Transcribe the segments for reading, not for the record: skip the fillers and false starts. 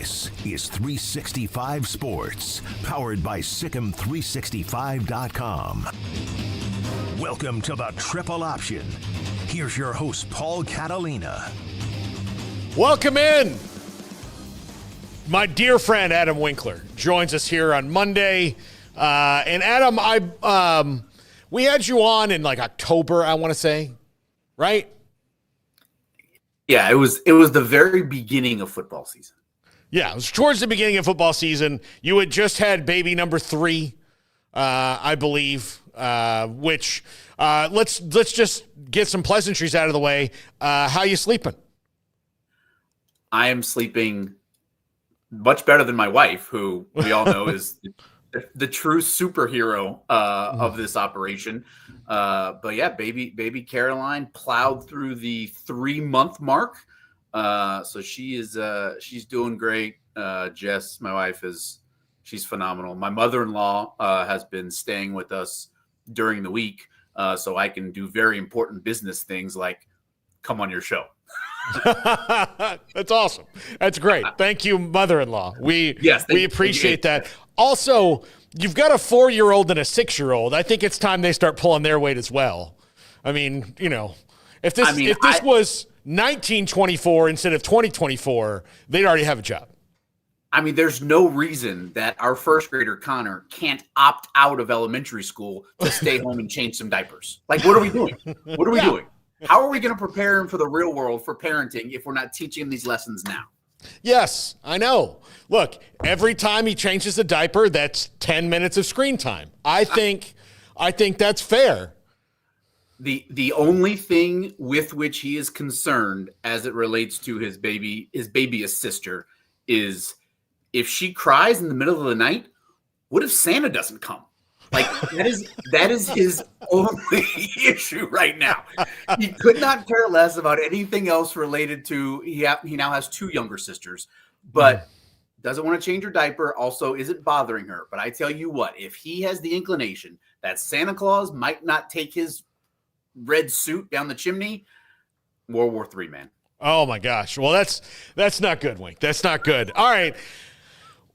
This is 365 Sports, powered by Sikkim365.com. Welcome to the Triple Option. Here's your host, Paul Catalina. Welcome in. My dear friend Adam Winkler joins us here on Monday. And Adam, we had you on in like October, I want to say, right? Yeah, it was the very beginning of football season. Yeah, it was towards the beginning of football season. You had just had baby number 3, I believe, which let's just get some pleasantries out of the way. How you sleeping? I am sleeping much better than my wife, who we all know is the true superhero of this operation. But yeah, baby Caroline plowed through the 3-month mark. So she's doing great. Jess, my wife, she's phenomenal. My mother-in-law has been staying with us during the week, so I can do very important business things like come on your show. That's awesome. That's great. Thank you, mother-in-law. We appreciate that. Also, you've got a 4-year-old and a 6-year-old. I think it's time they start pulling their weight as well. I mean, if this was 1924 instead of 2024, they'd already have a job. I mean, there's no reason that our first grader Connor can't opt out of elementary school to stay home and change some diapers. Like, what are we doing? What are we doing? How are we going to prepare him for the real world for parenting if we're not teaching him these lessons now? Yes, I know. Look, every time he changes a diaper, that's 10 minutes of screen time. I think that's fair. The only thing with which he is concerned as it relates to his baby's sister is if she cries in the middle of the night, what if Santa doesn't come? Like that is his only issue right now. He could not care less about anything else related to he now has 2 younger sisters, but doesn't want to change her diaper, also isn't bothering her. But I tell you what, if he has the inclination that Santa Claus might not take his red suit down the chimney, World War III, man. Oh my gosh. Well, that's not good, Wink. That's not good. All right.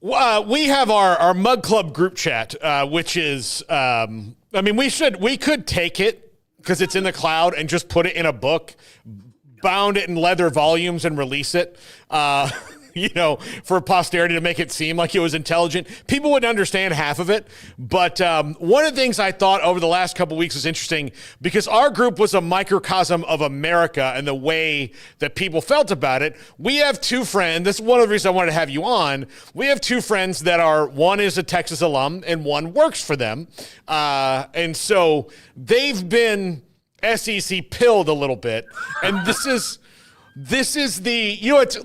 We have our Mug Club group chat, which is, we could take it because it's in the cloud and just put it in a book, bound it in leather volumes and release it, for posterity to make it seem like it was intelligent. People wouldn't understand half of it. But one of the things I thought over the last couple of weeks was interesting because our group was a microcosm of America and the way that people felt about it. We have 2 friends. This is one of the reasons I wanted to have you on. We have 2 friends one is a Texas alum and one works for them. And so they've been SEC pilled a little bit. And this is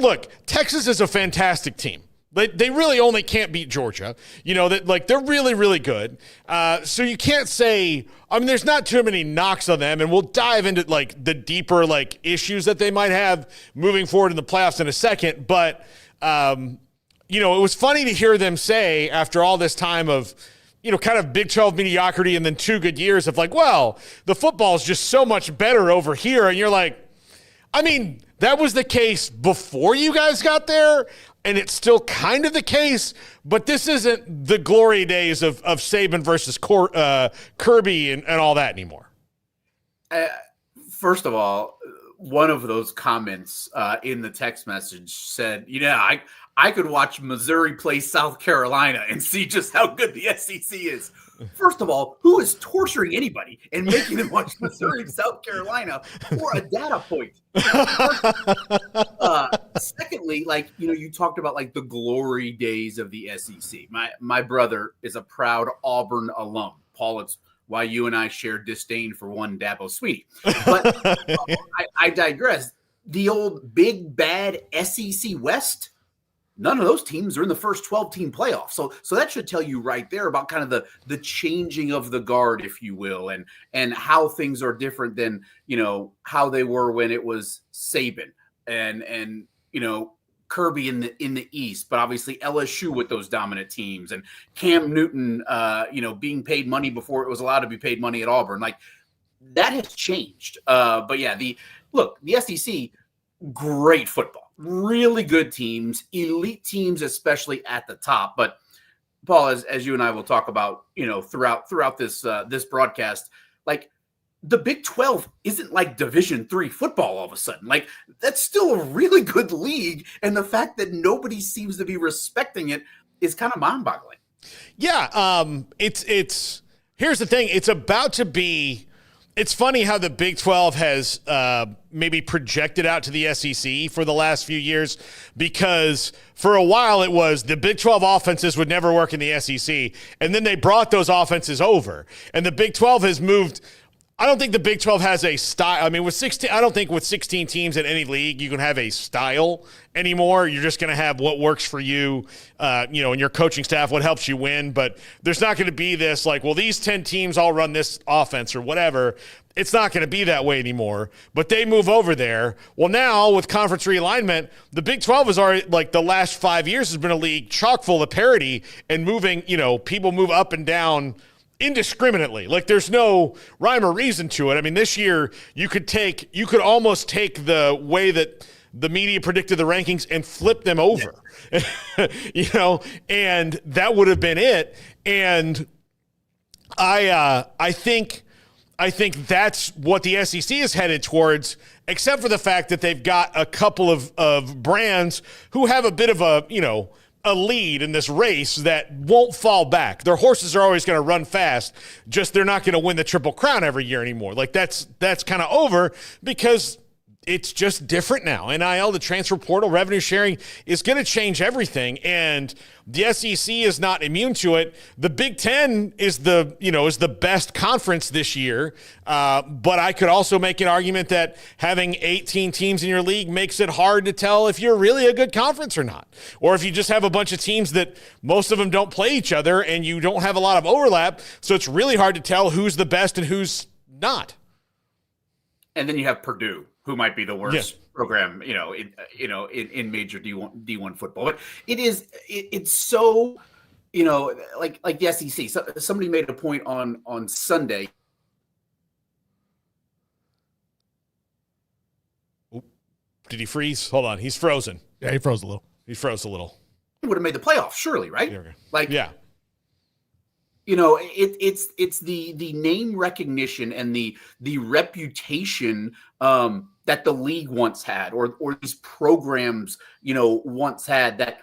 look, Texas is a fantastic team. They really only can't beat Georgia. They're really, really good. So you can't say, there's not too many knocks on them, and we'll dive into the deeper issues that they might have moving forward in the playoffs in a second. But it was funny to hear them say after all this time of kind of Big 12 mediocrity and then 2 good years of the football is just so much better over here. And you're like, that was the case before you guys got there, and it's still kind of the case, but this isn't the glory days of Saban versus Kirby and all that anymore. First of all, one of those comments in the text message said, I could watch Missouri play South Carolina and see just how good the SEC is. First of all, who is torturing anybody and making them watch Missouri and South Carolina for a data point? Secondly, you talked about the glory days of the SEC. My brother is a proud Auburn alum. Paul, it's why you and I share disdain for one Dabo Swinney. But I digress. The old big bad SEC West, none of those teams are in the first 12-team playoff. So that should tell you right there about kind of the changing of the guard, if you will, and how things are different than, how they were when it was Saban and Kirby in the East, but obviously LSU with those dominant teams and Cam Newton, being paid money before it was allowed to be paid money at Auburn. That has changed. But yeah, the SEC, great football. really good teams, elite teams, especially at the top. But Paul, as you and I will talk about, throughout this this broadcast, like the Big 12 isn't like Division III football all of a sudden. Like that's still a really good league, and the fact that nobody seems to be respecting it is kind of mind-boggling. Yeah, it's here's the thing. It's about to be. It's funny how the Big 12 has maybe projected out to the SEC for the last few years, because for a while it was the Big 12 offenses would never work in the SEC, and then they brought those offenses over, and the Big 12 has moved. I don't think the Big 12 has a style. I mean, with 16, I don't think with 16 teams in any league you can have a style anymore. You're just going to have what works for you, and your coaching staff, what helps you win. But there's not going to be this like, well, these 10 teams all run this offense or whatever. It's not going to be that way anymore. But they move over there. Well, now with conference realignment, the Big 12 is already, like, the last 5 years has been a league chock full of parity and moving, people move up and down indiscriminately. Like there's no rhyme or reason to it. I mean, this year you could almost take the way that the media predicted the rankings and flip them over, and that would have been it. And I think that's what the SEC is headed towards, except for the fact that they've got a couple of brands who have a bit of a lead in this race that won't fall back. Their horses are always going to run fast, just they're not going to win the Triple Crown every year anymore. Like that's kind of over, because it's just different now. NIL, the transfer portal, revenue sharing is going to change everything, and the SEC is not immune to it. The Big Ten is the best conference this year, but I could also make an argument that having 18 teams in your league makes it hard to tell if you're really a good conference or not, or if you just have a bunch of teams that most of them don't play each other and you don't have a lot of overlap, so it's really hard to tell who's the best and who's not. And then you have Purdue, who might be the worst program, in major D1 football. But it's so, like the SEC. So somebody made a point on Sunday. Oop. Did he freeze? Hold on, he's frozen. Yeah, he froze a little. He froze a little. He would have made the playoffs, surely, right? Yeah. It's the name recognition and the reputation that the league once had, or these programs once had, that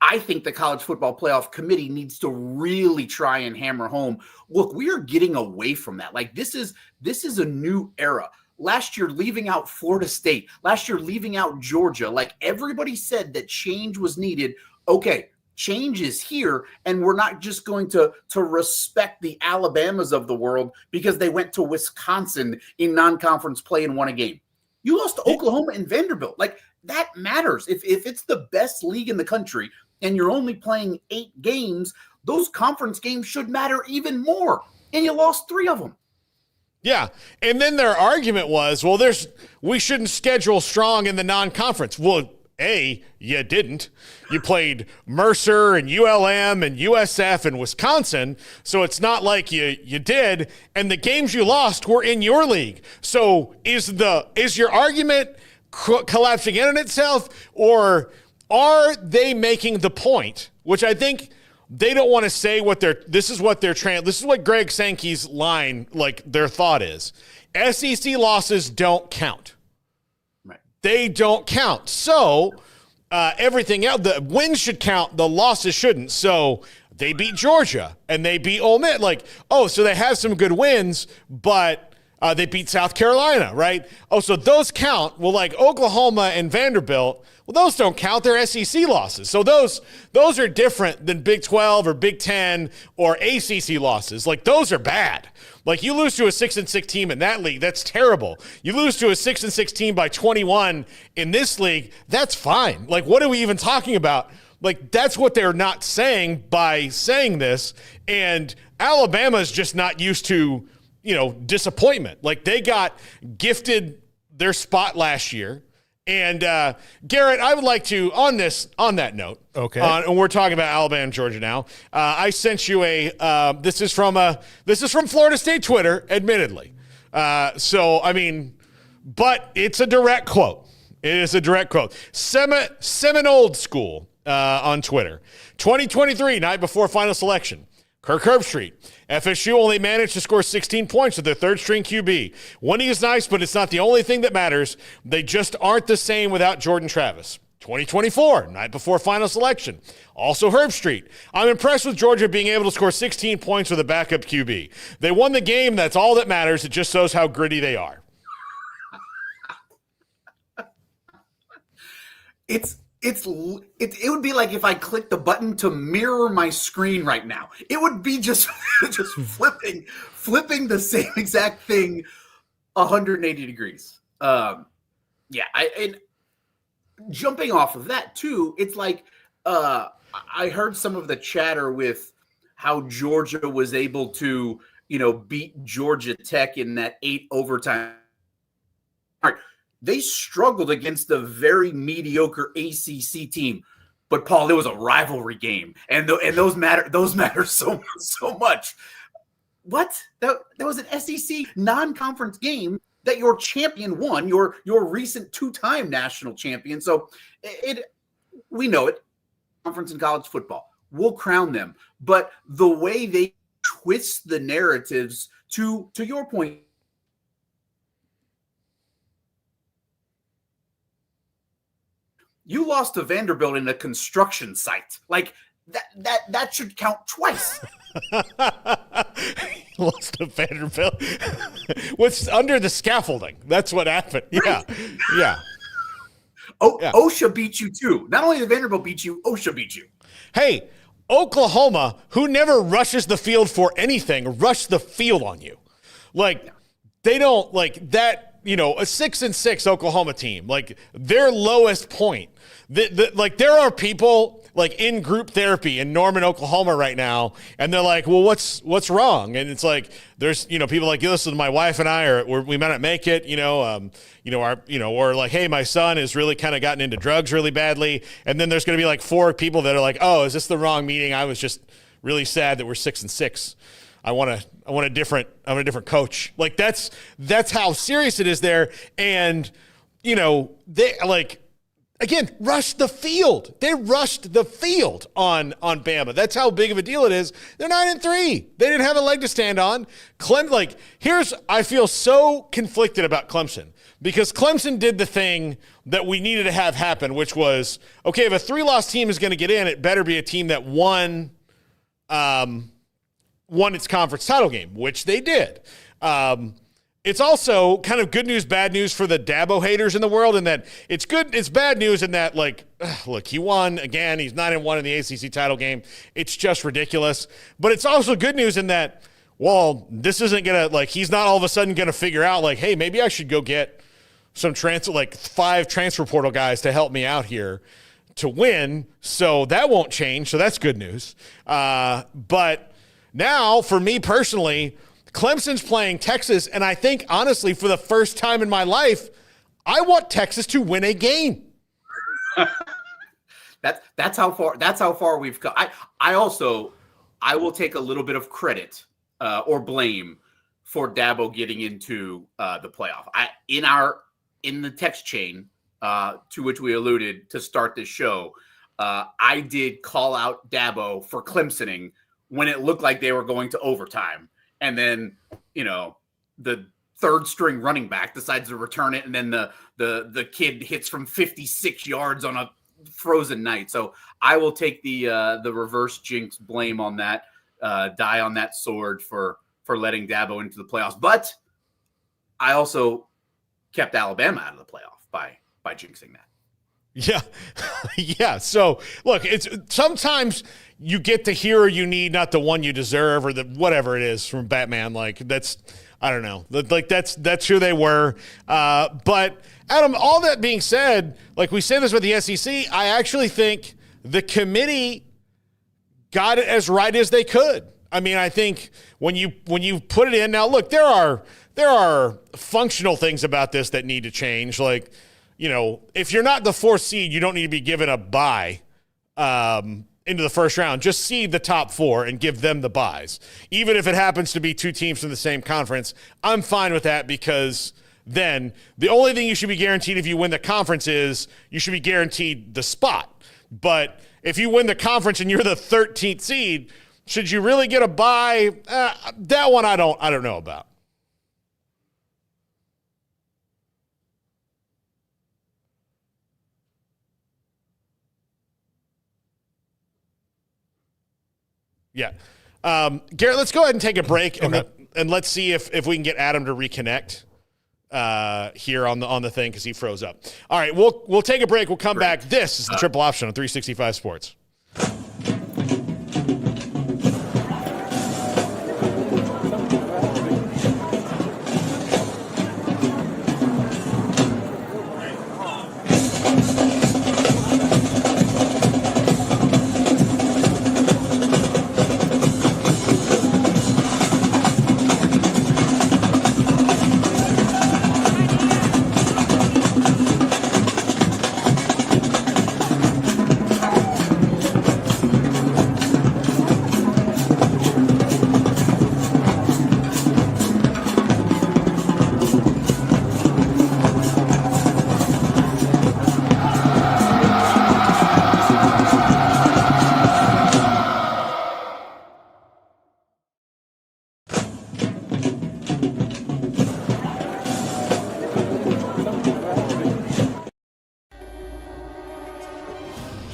I think the College Football Playoff Committee needs to really try and hammer home. Look, we are getting away from that. Like this is a new era. Last year, leaving out Florida State. Last year, leaving out Georgia. Like everybody said that change was needed. Okay. Change is here, and we're not just going to respect the Alabamas of the world because they went to Wisconsin in non-conference play and won a game. You lost to Oklahoma and Vanderbilt. Like that matters. If it's the best league in the country and you're only playing 8 games, those conference games should matter even more. And you lost 3 of them. Yeah, and then their argument was, well, we shouldn't schedule strong in the non-conference. Well, you didn't. You played Mercer and ULM and USF and Wisconsin, so it's not like you did. And the games you lost were in your league. So is your argument collapsing in on itself, or are they making the point, which I think they don't want to say this is what Greg Sankey's line, like their thought is. SEC losses don't count. They don't count. So everything else, the wins should count, the losses shouldn't. So they beat Georgia and they beat Ole Miss. Like, so they have some good wins, but they beat South Carolina, right? So those count. Well, like Oklahoma and Vanderbilt, well, those don't count. They're SEC losses. So those are different than Big 12 or Big 10 or ACC losses. Like those are bad. Like you lose to a 6-6 team in that league, that's terrible. You lose to a 6-6 team by 21 in this league, that's fine. Like what are we even talking about? Like that's what they're not saying by saying this. And Alabama's just not used to, disappointment. Like they got gifted their spot last year. And Garrett, I would like to, on that note, okay, and we're talking about Alabama and Georgia now. I sent you this is from Florida State Twitter, admittedly. But it's a direct quote. It is a direct quote. Old School on Twitter. 2023, night before final selection. Kirk Herbstreit. FSU only managed to score 16 points with their third-string QB. Winning is nice, but it's not the only thing that matters. They just aren't the same without Jordan Travis. 2024, night before final selection. Also Herbstreit. I'm impressed with Georgia being able to score 16 points with a backup QB. They won the game. That's all that matters. It just shows how gritty they are. It would be like if I clicked the button to mirror my screen right now. It would be just flipping the same exact thing 180 degrees. And jumping off of that too, it's like I heard some of the chatter with how Georgia was able to, beat Georgia Tech in that 8 overtime. All right. They struggled against a very mediocre ACC team, but Paul, it was a rivalry game, and those matter. Those matter so much. What? That was an SEC non-conference game that your champion won, your recent 2-time national champion. So we know it. Conference in college football, we'll crown them, but the way they twist the narratives to your point. You lost to Vanderbilt in a construction site. Like that should count twice. Lost to Vanderbilt. What's under the scaffolding? That's what happened. Right? Yeah. OSHA beat you too. Not only did Vanderbilt beat you, OSHA beat you. Hey, Oklahoma, who never rushes the field for anything, rushed the field on you. They don't like that. A 6-6 Oklahoma team, like their lowest point. There are people like in group therapy in Norman, Oklahoma right now, and they're like, "Well, what's wrong?" And it's like there's people like, "Listen, my wife and I we might not make it." Or like, "Hey, my son has really kind of gotten into drugs really badly," and then there's going to be like 4 people that are like, "Oh, is this the wrong meeting? I was just really sad that we're 6-6." I want a different coach. Like that's how serious it is there. And they again rushed the field. They rushed the field on Bama. That's how big of a deal it is. They're 9-3. They didn't have a leg to stand on. I feel so conflicted about Clemson because Clemson did the thing that we needed to have happen, which was, okay, if a 3-loss team is going to get in, it better be a team that won its conference title game, which they did. It's also kind of good news, bad news for the Dabo haters in the world, in that it's good. It's bad news in that, look, he won again. He's 9-1 in the ACC title game. It's just ridiculous. But it's also good news in that, well, this isn't going to, he's not all of a sudden going to figure out, hey, maybe I should go get some 5 transfer portal guys to help me out here to win. So that won't change. So that's good news. But now, for me personally, Clemson's playing Texas, and I think, honestly, for the first time in my life, I want Texas to win a game. That's how far we've come. I will take a little bit of credit or blame for Dabo getting into the playoff. In the text chain to which we alluded to start this show, I did call out Dabo for Clemsoning when it looked like they were going to overtime. And then, the third string running back decides to return it. And then the kid hits from 56 yards on a frozen night. So I will take the reverse jinx blame on that, die on that sword for letting Dabo into the playoffs. But I also kept Alabama out of the playoff by jinxing that. Yeah. Yeah. So look, it's sometimes you get the hero you need, not the one you deserve, or the whatever it is from Batman. That's, I don't know. That's who they were. But Adam, all that being said, we say this with the SEC, I actually think the committee got it as right as they could. I mean, I think when you put it in now, look, there are functional things about this that need to change. If you're not the 4th seed, you don't need to be given a bye into the first round. Just seed the top 4 and give them the byes. Even if it happens to be 2 teams from the same conference, I'm fine with that because then the only thing you should be guaranteed if you win the conference is you should be guaranteed the spot. But if you win the conference and you're the 13th seed, should you really get a bye? That one I don't know about. Yeah. Garrett, let's go ahead and take a break and let's see if we can get Adam to reconnect here on the thing because he froze up. All right, we'll take a break. We'll come back. This is the Triple Option on 365 Sports.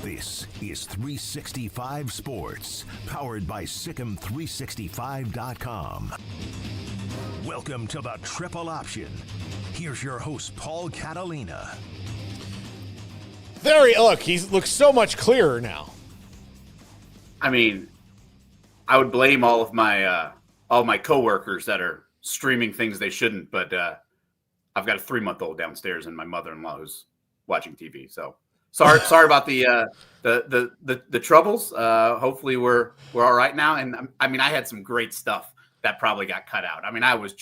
This is 365 Sports, powered by Sikkim365.com. Welcome to the Triple Option. Here's your host, Paul Catalina. He looks so much clearer now. I mean, I would blame all of my coworkers that are streaming things they shouldn't, but I've got a 3-month-old downstairs and my mother-in-law who's watching TV. So sorry about the troubles. Hopefully we're all right now. And I mean, I had some great stuff that probably got cut out. I mean, I was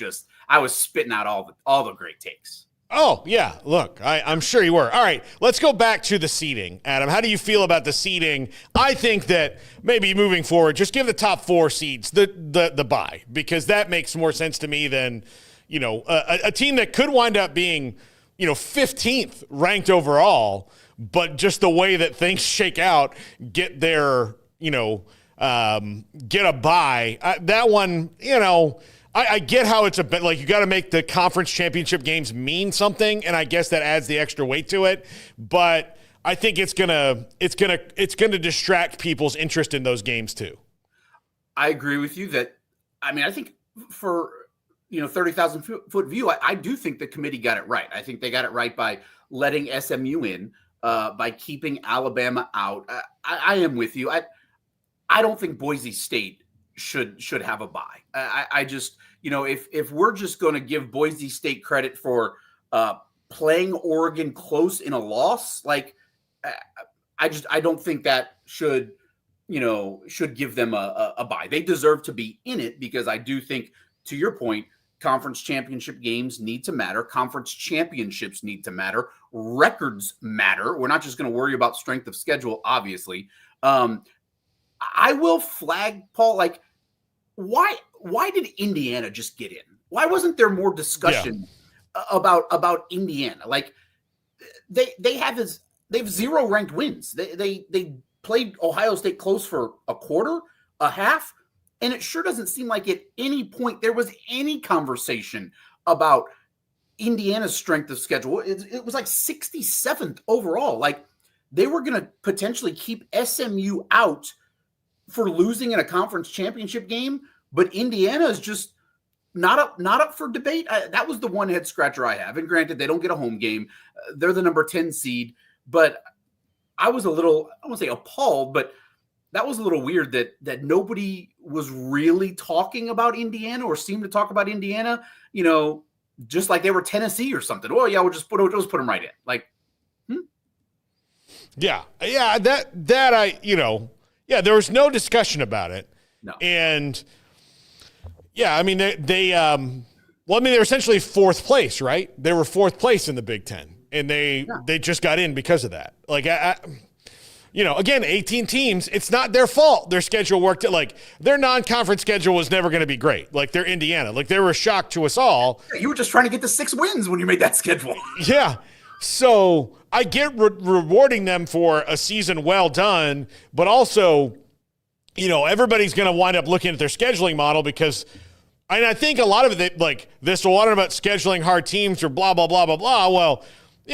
spitting out all the great takes. Oh, yeah. Look, I'm sure you were. All right, let's go back to the seeding. Adam, how do you feel about the seeding? I think that maybe moving forward, just give the top 4 seeds the bye, because that makes more sense to me than, a team that could wind up being, 15th ranked overall, but just the way that things shake out, get their, get a bye. That one, I get how it's a bit like you got to make the conference championship games mean something, and I guess that adds the extra weight to it. But I think it's gonna distract people's interest in those games too. I agree with you that. I mean, I think for 30,000 foot view, I do think the committee got it right. I think they got it right by letting SMU in, by keeping Alabama out. I am with you. I don't think Boise State should have a bye. I just, if we're just going to give Boise State credit for playing Oregon close in a loss, like I don't think that should give them a bye. They deserve to be in it because I do think, to your point, conference championship games need to matter. Conference championships need to matter. Records matter. We're not just going to worry about strength of schedule, obviously. I will flag, Paul, like, why did Indiana just get in? Why wasn't there more discussion about Indiana? Like, they have 0 ranked wins. They played Ohio State close for a quarter, a half, and it sure doesn't seem like at any point there was any conversation about Indiana's strength of schedule. It was like 67th overall. Like, they were going to potentially keep SMU out for losing in a conference championship game, but Indiana is just not up for debate. That was the one head scratcher I have. And granted, they don't get a home game. They're the number 10 seed, but I was a little, I won't say appalled, but that was a little weird that nobody was really talking about Indiana or seemed to talk about Indiana, just like they were Tennessee or something. Oh yeah, we'll just put them right in. Like, Yeah, there was no discussion about it. No. And yeah, I mean, they were essentially 4th place, right? They were 4th place in the Big Ten, and they just got in because of that. Like, again, 18 teams, it's not their fault. Their schedule worked their non-conference schedule was never going to be great. Like they're Indiana. Like they were a shock to us all. You were just trying to get to 6 wins when you made that schedule. Yeah. So I get rewarding them for a season well done, but also, everybody's going to wind up looking at their scheduling model because and I think a lot of it, this a lot about scheduling hard teams or blah, blah, blah, blah, blah. Well,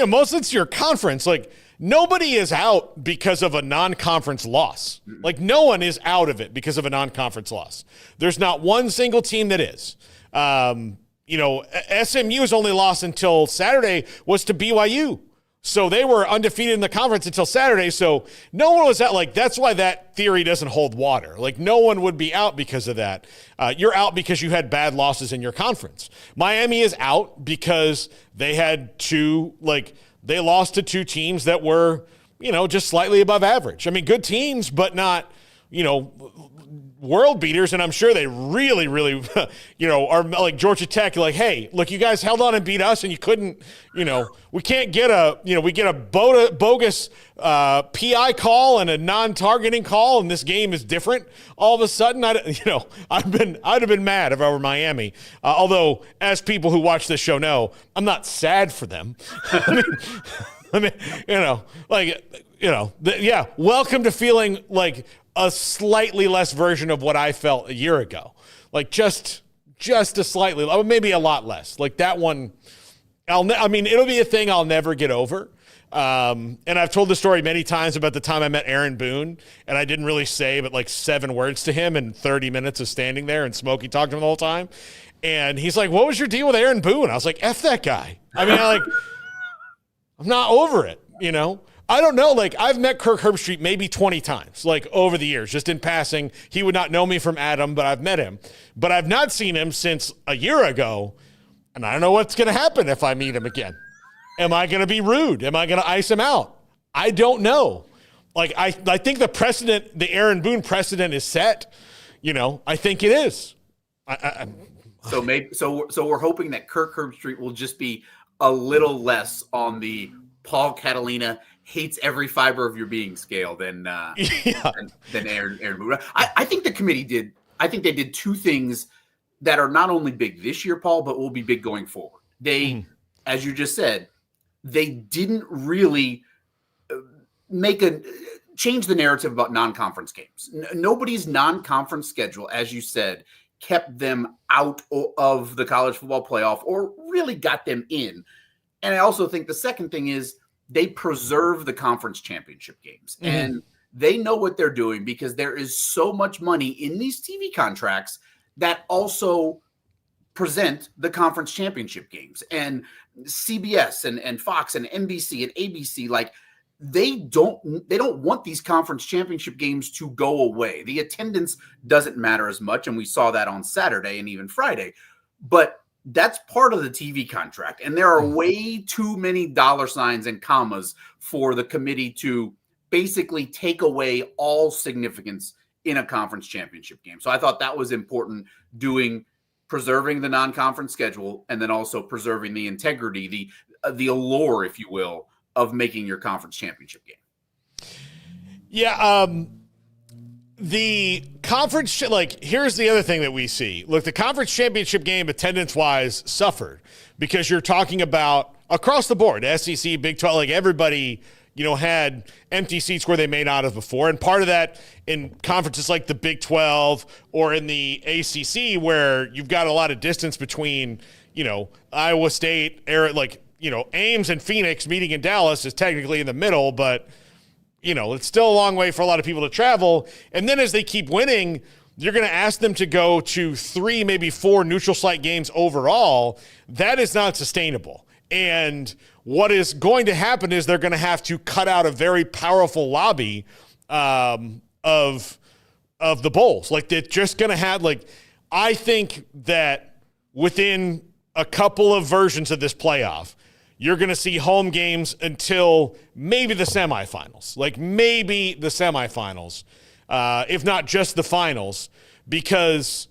most of it's your conference. Like, nobody is out because of a non-conference loss. Like, no one is out of it because of a non-conference loss. There's not one single team that is. SMU's only loss until Saturday was to BYU. So they were undefeated in the conference until Saturday. So no one was out. That's why that theory doesn't hold water. No one would be out because of that. You're out because you had bad losses in your conference. Miami is out because they had they lost to 2 teams that were, just slightly above average. I mean, good teams, but not, world beaters, and I'm sure they really, really, are like Georgia Tech. Hey, look, you guys held on and beat us, and you couldn't, we can't get we get a bogus PI call and a non-targeting call, and this game is different. All of a sudden, I'd have been mad if I were Miami. Although, as people who watch this show know, I'm not sad for them. Welcome to feeling like a slightly less version of what I felt a year ago. Just a slightly, maybe a lot less. That one, it'll be a thing I'll never get over. And I've told the story many times about the time I met Aaron Boone, and I didn't really say but 7 words to him in 30 minutes of standing there, and Smokey talked to him the whole time. And he's like, "What was your deal with Aaron Boone?" I was like, "F that guy." I'm not over it, I don't know. I've met Kirk Herbstreit maybe 20 times, over the years, just in passing. He would not know me from Adam, but I've met him. But I've not seen him since a year ago, and I don't know what's going to happen if I meet him again. Am I going to be rude? Am I going to ice him out? I don't know. I think the Aaron Boone precedent is set. I think it is. So we're hoping that Kirk Herbstreit will just be a little less on the Paul Catalina hates every fiber of your being scale than Aaron Boone. I think the committee did. I think they did 2 things that are not only big this year, Paul, but will be big going forward. They, as you just said, they didn't really change the narrative about non-conference games. Nobody's non-conference schedule, as you said, kept them out of the college football playoff or really got them in. And I also think the second thing is they preserve the conference championship games. Mm-hmm. And they know what they're doing because there is so much money in these TV contracts that also present the conference championship games. And CBS and Fox and NBC and ABC, they don't want these conference championship games to go away. The attendance doesn't matter as much, and we saw that on Saturday and even Friday. But that's part of the TV contract, and there are way too many dollar signs and commas for the committee to basically take away all significance in a conference championship game. So I thought that was important, preserving the non-conference schedule and then also preserving the integrity, the allure, if you will, of making your conference championship game. Yeah, the conference, here's the other thing that we see. Look, the conference championship game attendance-wise suffered because you're talking about across the board, SEC, Big 12, everybody, had empty seats where they may not have before. And part of that in conferences like the Big 12 or in the ACC where you've got a lot of distance between, Iowa State, Ames and Phoenix meeting in Dallas is technically in the middle, but it's still a long way for a lot of people to travel. And then as they keep winning, you're going to ask them to go to 3, maybe 4 neutral site games overall. That is not sustainable. And what is going to happen is they're going to have to cut out a very powerful lobby of the bowls. They're just going to have, I think that within a couple of versions of this playoff, you're going to see home games until maybe the semifinals, if not just the finals, because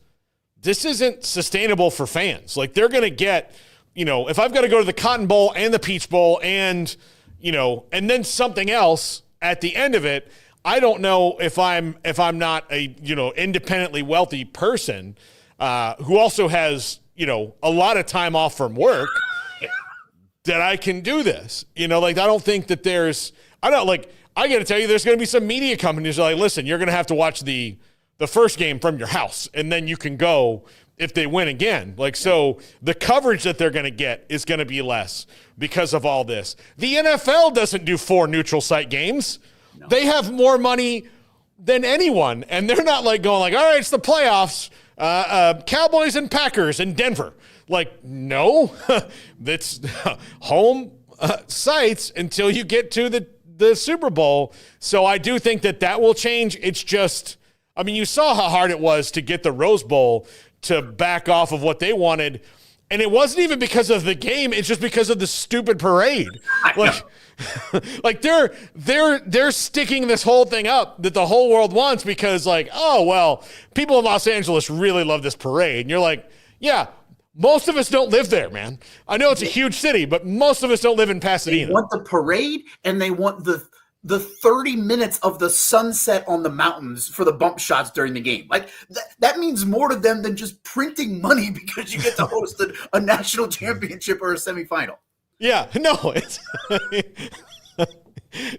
this isn't sustainable for fans. They're going to get, if I've got to go to the Cotton Bowl and the Peach Bowl and then something else, at the end of it, I don't know if I'm not a, independently wealthy person who also has, a lot of time off from work that I can do this. I don't think that I got to tell you, there's going to be some media companies that are like, listen, you're going to have to watch the first game from your house, and then you can go if they win again. So the coverage that they're going to get is going to be less because of all this. The NFL doesn't do 4 neutral site games. No. They have more money than anyone, and they're not going all right, it's the playoffs, Cowboys and Packers in Denver. No, that's home sites until you get to the Super Bowl. So I do think that will change. It's just, you saw how hard it was to get the Rose Bowl to back off of what they wanted. And it wasn't even because of the game. It's just because of the stupid parade. They're sticking this whole thing up that the whole world wants because people in Los Angeles really love this parade. And you're yeah, most of us don't live there, man. I know it's a huge city, but most of us don't live in Pasadena. They want the parade, and they want the 30 minutes of the sunset on the mountains for the bump shots during the game. That means more to them than just printing money because you get to host a national championship or a semifinal. Yeah, no, it's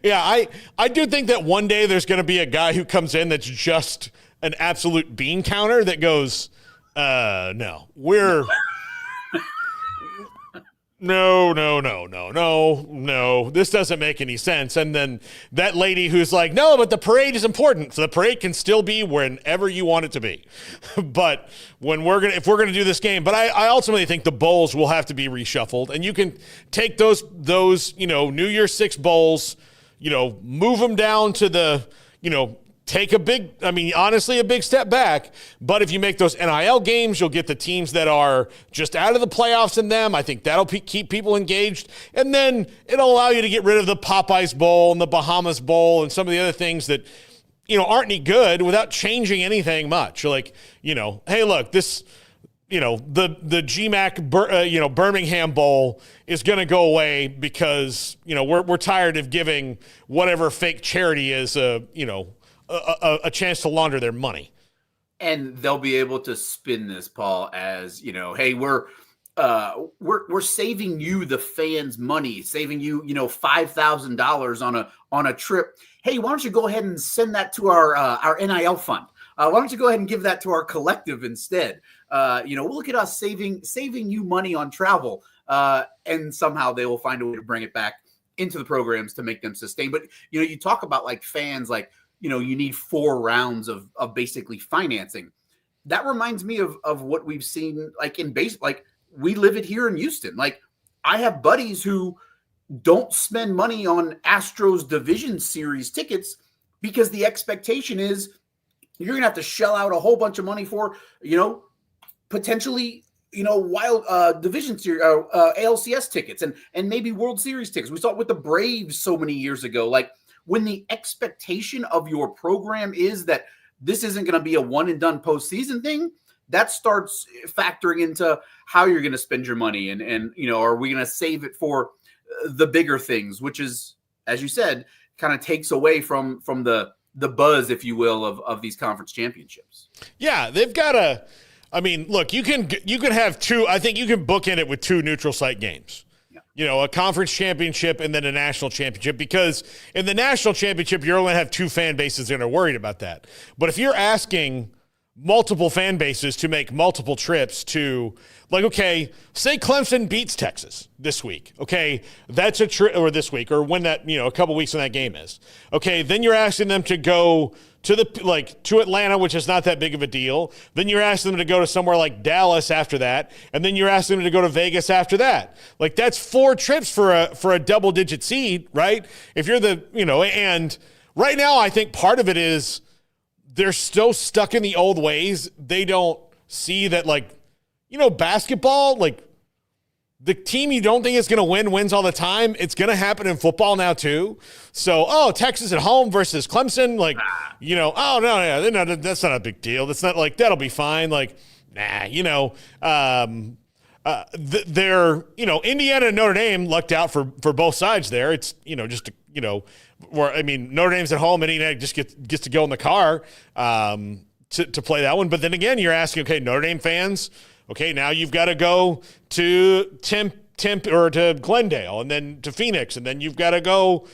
yeah, I do think that one day there's going to be a guy who comes in that's just an absolute bean counter that goes, no, we're no, this doesn't make any sense. And then that lady who's no, but the parade is important. So the parade can still be whenever you want it to be. But if we're gonna do this game, but I ultimately think the bowls will have to be reshuffled, and you can take those New Year's 6 bowls, move them down to the take a big step back. But if you make those NIL games, you'll get the teams that are just out of the playoffs in them. I think that'll keep people engaged. And then it'll allow you to get rid of the Popeyes Bowl and the Bahamas Bowl and some of the other things that, aren't any good without changing anything much. Hey, look, this, the GMAC, Birmingham Bowl is going to go away because, we're tired of giving whatever fake charity is, a chance to launder their money. And they'll be able to spin this, Paul, as, hey, we're saving you, the fans, money, saving you, $5,000 on a trip. Hey, why don't you go ahead and send that to our NIL fund? Why don't you go ahead and give that to our collective instead? Look at us saving you money on travel. And somehow they will find a way to bring it back into the programs to make them sustain. But, you talk about fans, you need 4 rounds of basically financing. That reminds me of what we've seen in base. We live it here in Houston. I have buddies who don't spend money on Astros Division Series tickets because the expectation is you're going to have to shell out a whole bunch of money for, potentially, wild Division Series, ALCS tickets and maybe World Series tickets. We saw it with the Braves so many years ago. When the expectation of your program is that this isn't going to be a one and done postseason thing, that starts factoring into how you're going to spend your money. And are we going to save it for the bigger things, which is, as you said, kind of takes away from the buzz, if you will, of these conference championships. Yeah, they've got look, you can have 2, I think you can bookend it with 2 neutral site games. A conference championship and then a national championship, because in the national championship, you're only going to have 2 fan bases that are worried about that. But if you're asking multiple fan bases to make multiple trips to, okay, say Clemson beats Texas this week. Okay, that's a trip, or this week, or when that, a couple weeks when that game is. Okay, then you're asking them to go to to Atlanta, which is not that big of a deal. Then you're asking them to go to somewhere like Dallas after that, and then you're asking them to go to Vegas after that. That's 4 trips for a double-digit seed, right? If you're and right now I think part of it is they're so stuck in the old ways. They don't see that, basketball, the team you don't think is going to win wins all the time. It's going to happen in football now too. So, Texas at home versus Clemson, oh no, yeah, that's not a big deal. That's not that'll be fine. They're, Indiana and Notre Dame lucked out for both sides there. It's, just, where, I mean, Notre Dame's at home and Indiana just gets to go in the car to play that one. But then again, you're asking, okay, Notre Dame fans, okay, now you've got to go to Temp or to Glendale and then to Phoenix, and then you've got to go,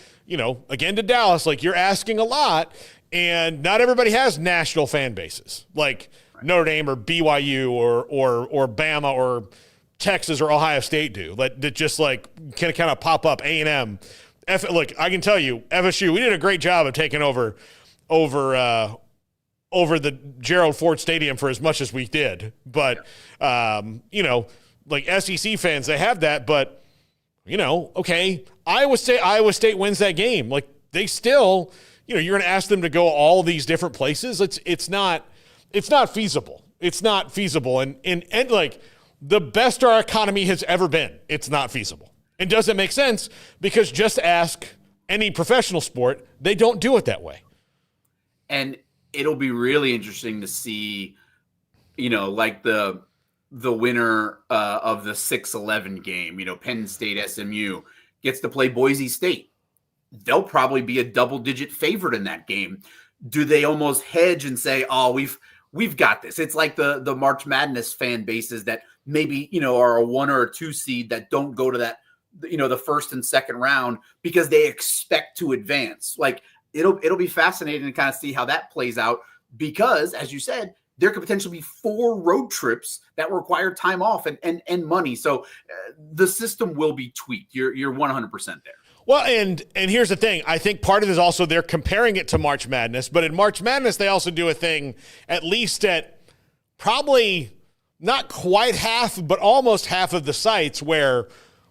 again to Dallas. Like, you're asking a lot, and not everybody has national fan bases like Notre Dame or BYU or Bama or Texas or Ohio State do. That just like can kind of pop up. A&M. Look, I can tell you, FSU, we did a great job of taking over the Gerald Ford Stadium for as much as we did. But, like SEC fans, they have that. But, okay, Iowa State wins that game. Like, they still, you're going to ask them to go all these different places. It's not feasible. It's not feasible. And like, the best our economy has ever been, it's not feasible. It doesn't make sense because just ask any professional sport. They don't do it that way. And it'll be really interesting to see, like the winner of the 6-11 game, Penn State SMU gets to play Boise State. They'll probably be a double-digit favorite in that game. Do they almost hedge and say, oh, we've got this? It's like the March Madness fan bases that maybe, are a 1 or a 2 seed that don't go to that, the first and second round because they expect to advance. Like, it'll be fascinating to kind of see how that plays out because, as you said, there could potentially be 4 road trips that require time off and money. So the system will be tweaked. You're 100% there. Well, and here's the thing. I think part of it is also they're comparing it to March Madness, but in March Madness, they also do a thing, at least at probably not quite half, but almost half of the sites where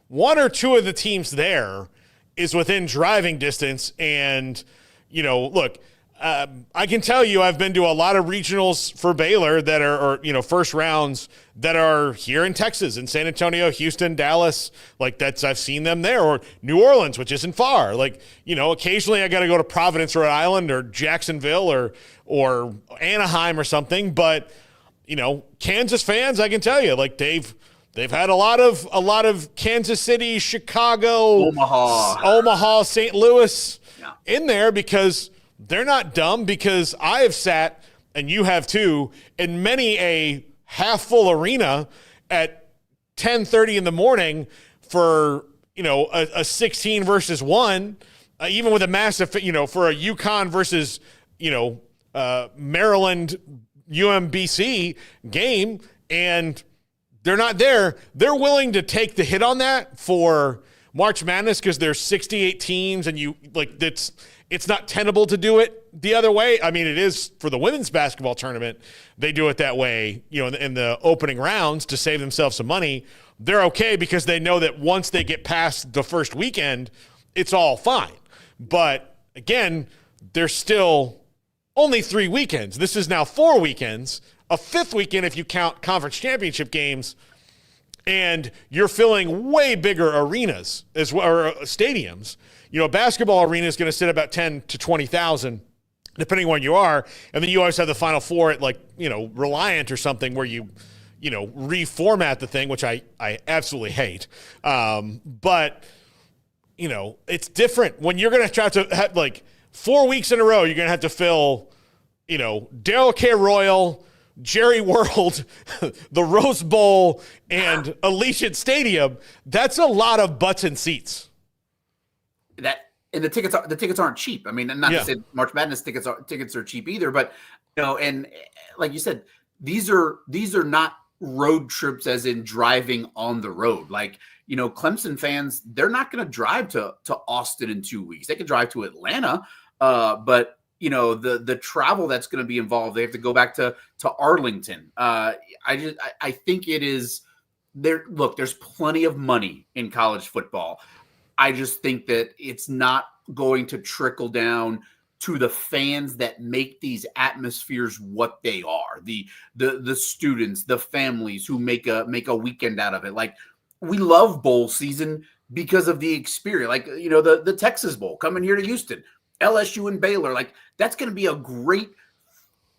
1 or 2 of the teams there is within driving distance. And, look, I can tell you I've been to a lot of regionals for Baylor that are, first rounds that are here in Texas, in San Antonio, Houston, Dallas. Like, I've seen them there, or New Orleans, which isn't far. Like, occasionally I got to go to Providence, Rhode Island, or Jacksonville, or Anaheim or something. But, Kansas fans, I can tell you, like, they've had a lot of Kansas City, Chicago, Omaha, St. Louis in there because they're not dumb, because I have sat, and you have too, in many a half-full arena at 10:30 in the morning for, a 16 versus 1, even with a massive, for a UConn versus, Maryland UMBC game, and they're not there. They're willing to take the hit on that for March Madness because there's 68 teams, and it's not tenable to do it the other way. I mean, it is for the women's basketball tournament. They do it that way, in the opening rounds to save themselves some money. They're okay because they know that once they get past the first weekend, it's all fine. But again, there's still only 3 weekends. This is now 4 weekends, a 5th weekend if you count conference championship games, and you're filling way bigger arenas as well, or stadiums. A basketball arena is going to sit about 10 to 20,000, depending on where you are. And then you always have the Final Four at Reliant or something where you reformat the thing, which I absolutely hate. But, it's different when you're going to try to have 4 weeks in a row, you're going to have to fill, Darrell K. Royal, Jerry World, the Rose Bowl, and Allegiant Stadium. That's a lot of butts and seats. And the tickets aren't cheap. I mean, not to say March Madness tickets are cheap either, but and like you said, these are not road trips as in driving on the road. Like, Clemson fans, they're not going to drive to Austin in 2 weeks. They can drive to Atlanta, but the travel that's going to be involved, they have to go back to Arlington. I think it is there. Look, there's plenty of money in college football. I just think that it's not going to trickle down to the fans that make these atmospheres what they are. The students, the families who make a weekend out of it. Like, we love bowl season because of the experience. Like, the Texas Bowl coming here to Houston, LSU and Baylor. Like, that's going to be a great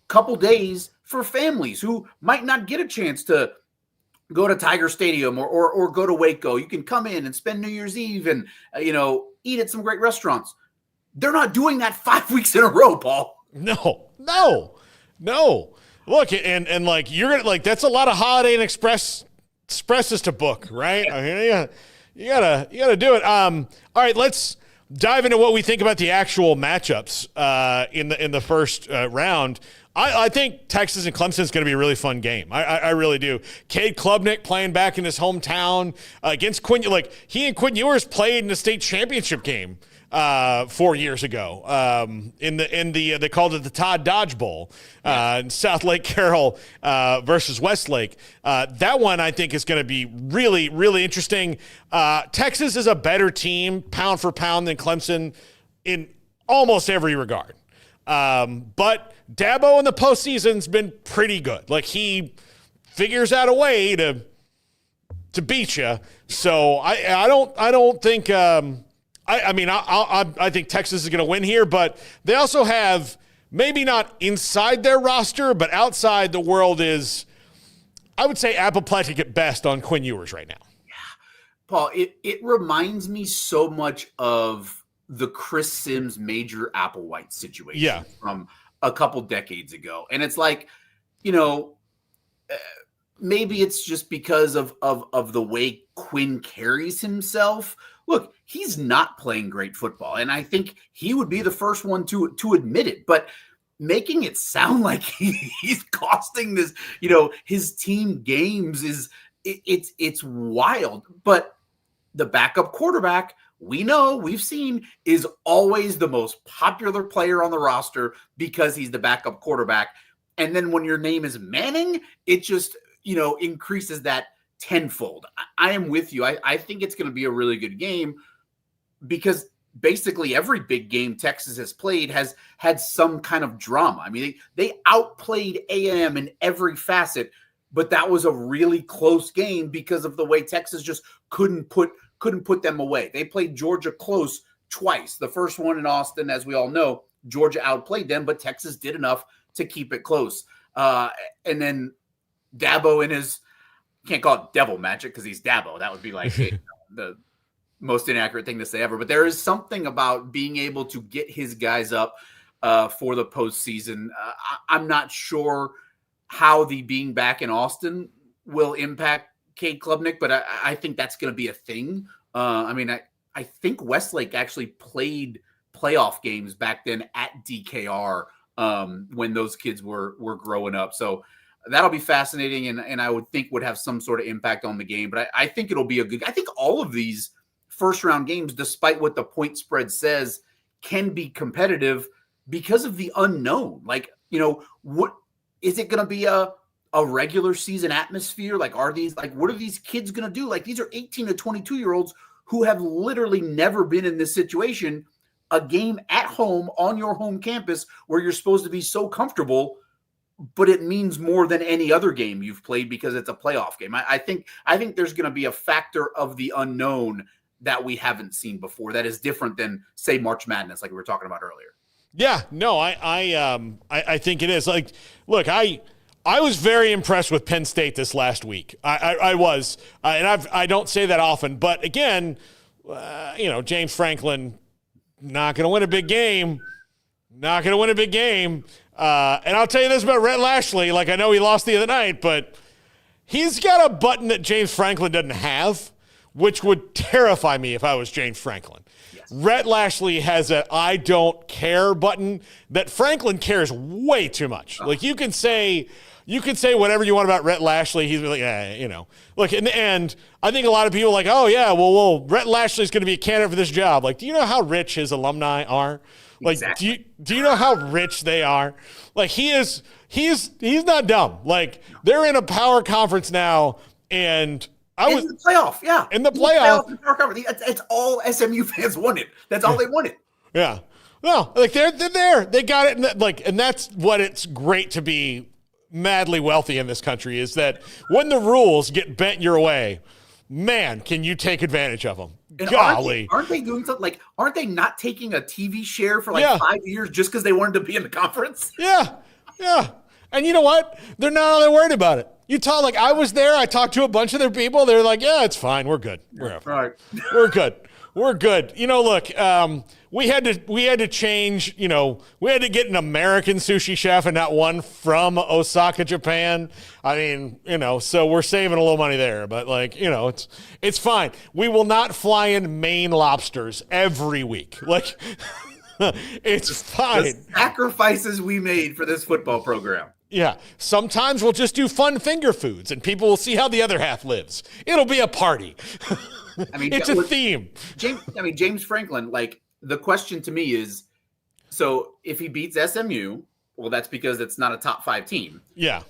couple days for families who might not get a chance to go to Tiger Stadium or go to Waco. You can come in and spend New Year's Eve and, eat at some great restaurants. They're not doing that 5 weeks in a row, Paul. No. Look, and like you're gonna like that's a lot of Holiday Inn Expresses to book, right? I mean, you gotta do it. All right, let's dive into what we think about the actual matchups in the first round. I think Texas and Clemson is going to be a really fun game. I really do. Cade Klubnik playing back in his hometown against Quinn. Like he and Quinn Ewers played in the state championship game 4 years ago. They called it the Todd Dodge Bowl in South Lake Carroll versus Westlake. That one I think is going to be really, really interesting. Texas is a better team pound for pound than Clemson in almost every regard. But Dabo in the postseason's been pretty good. Like he figures out a way to beat you. So I don't think. I think Texas is going to win here, but they also have maybe not inside their roster, but outside the world is, I would say, apoplectic at best on Quinn Ewers right now. Yeah, Paul, it reminds me so much of the Chris Sims Major Applewhite situation from a couple decades ago. And it's like, maybe it's just because of the way Quinn carries himself. Look, he's not playing great football, and I think he would be the first one to admit it. But making it sound like he's costing this, his team games it's wild. But the backup quarterback, we've seen, is always the most popular player on the roster because he's the backup quarterback. And then when your name is Manning, it just, increases that tenfold. I am with you. I think it's going to be a really good game because basically every big game Texas has played has had some kind of drama. I mean, they outplayed A&M in every facet, but that was a really close game because of the way Texas just couldn't put them away. They played Georgia close twice. The first one in Austin, as we all know, Georgia outplayed them, but Texas did enough to keep it close. And then Dabo in his, can't call it devil magic because he's Dabo. That would be like the most inaccurate thing to say ever. But there is something about being able to get his guys up for the postseason. I'm not sure how the being back in Austin will impact Cade Klubnik, but I think that's going to be a thing. I think Westlake actually played playoff games back then at DKR when those kids were growing up. So that'll be fascinating, and I would think would have some sort of impact on the game. But I think it'll be I think all of these first-round games, despite what the point spread says, can be competitive because of the unknown. Like, what is it going to be a regular season atmosphere? Like, what are these kids going to do? Like, these are 18 to 22-year-olds who have literally never been in this situation, a game at home on your home campus where you're supposed to be so comfortable, but it means more than any other game you've played because it's a playoff game. I think there's going to be a factor of the unknown that we haven't seen before that is different than, say, March Madness, like we were talking about earlier. Yeah, no, I think it is. Like, look, I was very impressed with Penn State this last week. I was, and I don't say that often, but again, James Franklin not going to win a big game. And I'll tell you this about Rhett Lashley. Like, I know he lost the other night, but he's got a button that James Franklin doesn't have, which would terrify me if I was James Franklin. Yes. Rhett Lashley has an I don't care button that Franklin cares way too much. Like, you can say whatever you want about Rhett Lashley. He's like, Look, in the end, I think a lot of people are like, oh, yeah, well, Rhett Lashley's going to be a candidate for this job. Like, do you know how rich his alumni are? Like, exactly. Do you know how rich they are? Like, he's not dumb. Like, they're in a power conference now, and in the playoff, yeah. In the playoff. It's all SMU fans wanted. That's all they wanted. Yeah. No, like they're there. They got it. And that's what it's great to be madly wealthy in this country is that when the rules get bent your way, man, can you take advantage of them? And golly. Aren't they doing something like, aren't they not taking a TV share for 5 years just because they wanted to be in the conference? Yeah. Yeah. And you know what? They're not all that worried about it. Utah, like I was there. I talked to a bunch of their people. They're like, yeah, it's fine. We're good. We're good. We're good. Look, we had to change, we had to get an American sushi chef and not one from Osaka, Japan. I mean, so we're saving a little money there, but it's fine. We will not fly in Maine lobsters every week. Like it's fine. The sacrifices we made for this football program. Yeah. Sometimes we'll just do fun finger foods and people will see how the other half lives. It'll be a party. I mean, it's a theme. James Franklin, like the question to me is, so if he beats SMU, well, that's because it's not a top 5 team. Yeah.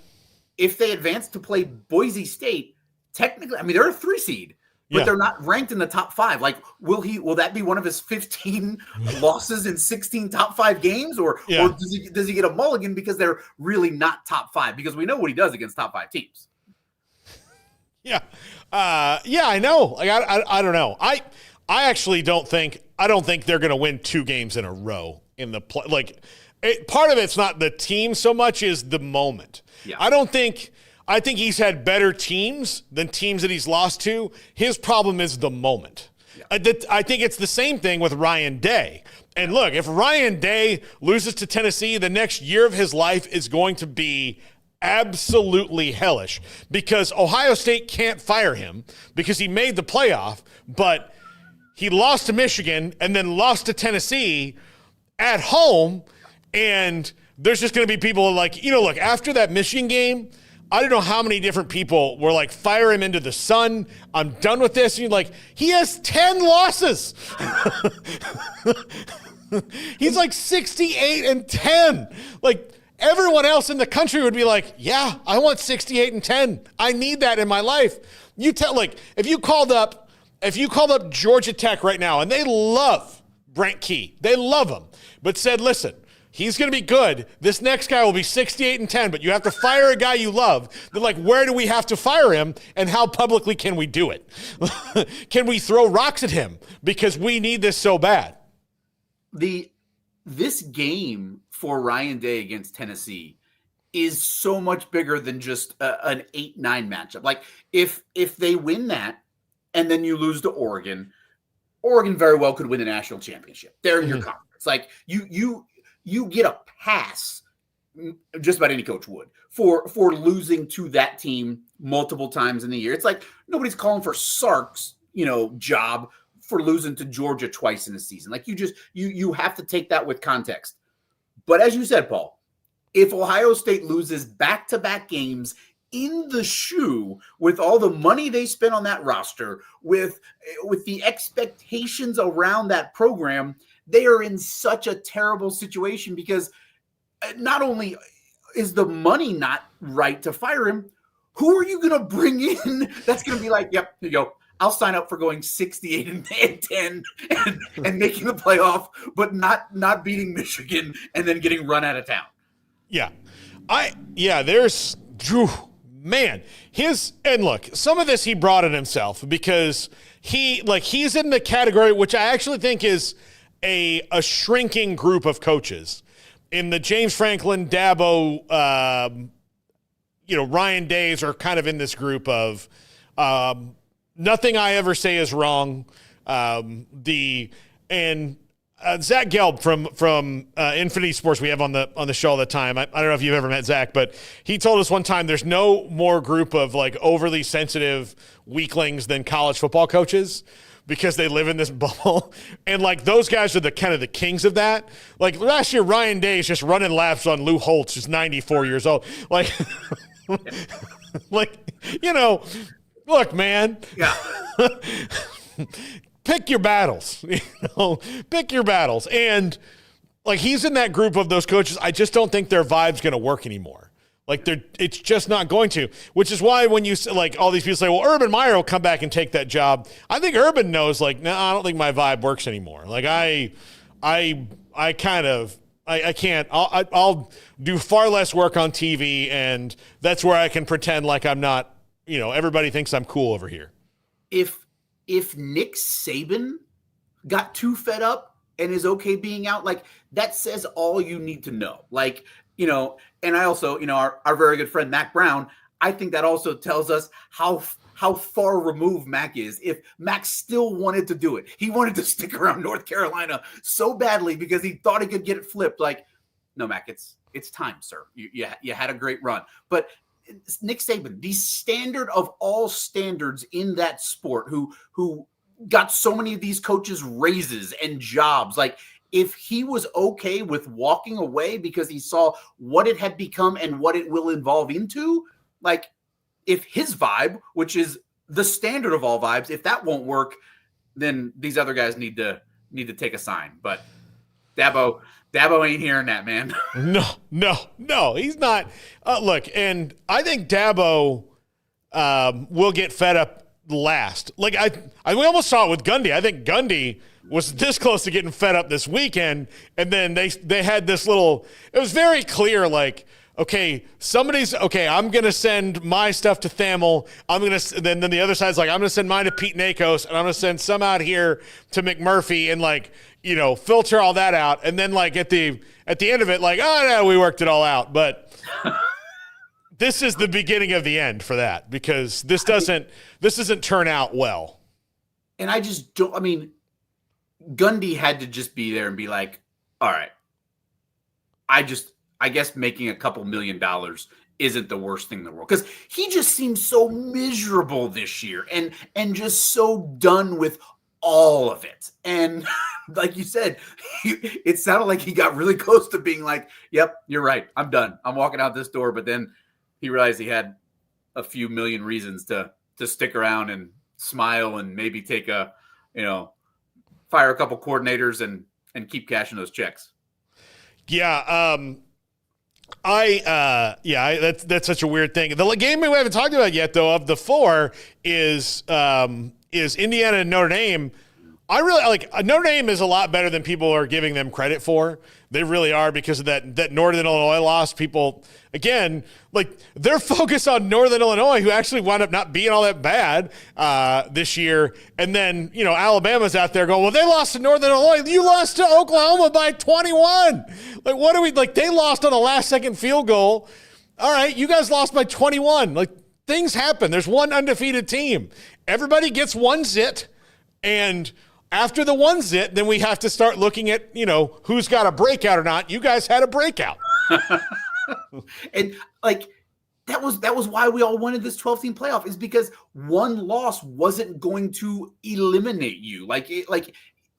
If they advance to play Boise State, technically, I mean, they're a 3 seed, but they're not ranked in the top 5. Like, will that be one of his 15 losses in 16 top 5 games? Or does he get a mulligan because they're really not top 5? Because we know what he does against top 5 teams. Yeah. I know. Like, I don't know. I actually don't think they're going to win 2 games in a row in the play. Like, part of it's not the team so much as the moment. Yeah. I think he's had better teams than teams that he's lost to. His problem is the moment. Yeah. I think it's the same thing with Ryan Day. And look, if Ryan Day loses to Tennessee, the next year of his life is going to be absolutely hellish because Ohio State can't fire him because he made the playoff, but he lost to Michigan and then lost to Tennessee at home. And there's just going to be people like, look, after that Michigan game, I don't know how many different people were like, fire him into the sun. I'm done with this. And you're like, he has 10 losses. He's like 68-10. Like, everyone else in the country would be like, yeah, I want 68-10. I need that in my life. If you called up Georgia Tech right now, and they love Brent Key, they love him, but said, listen, he's going to be good. This next guy will be 68-10, but you have to fire a guy you love. They're like, where do we have to fire him, and how publicly can we do it? Can we throw rocks at him? Because we need this so bad. This game for Ryan Day against Tennessee is so much bigger than just an 8-9 matchup. Like if they win that and then you lose to Oregon very well could win the national championship. They're in your conference. Like you get a pass, just about any coach would, for losing to that team multiple times in the year. It's like nobody's calling for Sark's, job for losing to Georgia twice in a season. Like you have to take that with context. But as you said, Paul, if Ohio State loses back-to-back games in the shoe with all the money they spent on that roster, with the expectations around that program, they are in such a terrible situation because not only is the money not right to fire him, who are you going to bring in that's going to be like, yep, here you go. I'll sign up for going 68-10 and making the playoff, but not beating Michigan and then getting run out of town. Yeah. There's and look, some of this he brought it himself because he's in the category, which I actually think is a shrinking group of coaches in the James Franklin, Dabo, Ryan Days are kind of in this group of, nothing I ever say is wrong. Zach Gelb from Infinity Sports we have on the show all the time. I don't know if you've ever met Zach, but he told us one time there's no more group of like overly sensitive weaklings than college football coaches because they live in this bubble. And like those guys are the kind of the kings of that. Like last year, Ryan Day is just running laps on Lou Holtz, who's 94 years old. Like, look, man. Yeah. Pick your battles. Pick your battles. And like he's in that group of those coaches. I just don't think their vibe's going to work anymore. Like it's just not going to. Which is why when you like all these people say, "Well, Urban Meyer will come back and take that job." I think Urban knows. Like, no, I don't think my vibe works anymore. Like I can't. I'll do far less work on TV, and that's where I can pretend like I'm not. Everybody thinks I'm cool over here. If Nick Saban got too fed up and is okay being out, like that says all you need to know. Like, and I also, our very good friend Mac Brown, I think that also tells us how far removed Mac is. If Mac still wanted to do it, he wanted to stick around North Carolina so badly because he thought he could get it flipped. Like, no, Mac, it's time, sir. You had a great run. But Nick Saban, the standard of all standards in that sport, who got so many of these coaches raises and jobs, like, if he was okay with walking away because he saw what it had become and what it will evolve into, like, if his vibe, which is the standard of all vibes, if that won't work, then these other guys need to take a sign. But Dabo ain't hearing that, man. No, he's not. Look, and I think Dabo will get fed up last. Like we almost saw it with Gundy. I think Gundy was this close to getting fed up this weekend, and then they had this little. It was very clear, like, okay, I'm going to send my stuff to Thamel. Then the other side's like, I'm going to send mine to Pete Nakos, and I'm going to send some out here to McMurphy, and, like, filter all that out. And then, like, at the end of it, like, oh, no, we worked it all out. But this is the beginning of the end for that, because this doesn't turn out well. And I just don't, I mean, Gundy had to just be there and be like, all right, I guess making a couple $1 million isn't the worst thing in the world, because he just seems so miserable this year and just so done with all of it. And like you said, it sounded like he got really close to being like, yep, you're right, I'm done, I'm walking out this door. But then he realized he had a few million reasons to stick around and smile and maybe take fire a couple coordinators and keep cashing those checks. Yeah. That's such a weird thing. The game we haven't talked about yet, though, of the four is Indiana and Notre Dame. I really like Notre Dame is a lot better than people are giving them credit for. They really are, because of that Northern Illinois loss. People, again, like, they're focused on Northern Illinois, who actually wound up not being all that bad this year. And then, Alabama's out there going, well, they lost to Northern Illinois. You lost to Oklahoma by 21. Like, what are we, like, they lost on a last-second field goal. All right, you guys lost by 21. Like, things happen. There's one undefeated team. Everybody gets one zit, and after the one zit, then we have to start looking at, who's got a breakout or not. You guys had a breakout. And, like, that was why we all wanted this 12-team playoff, is because one loss wasn't going to eliminate you.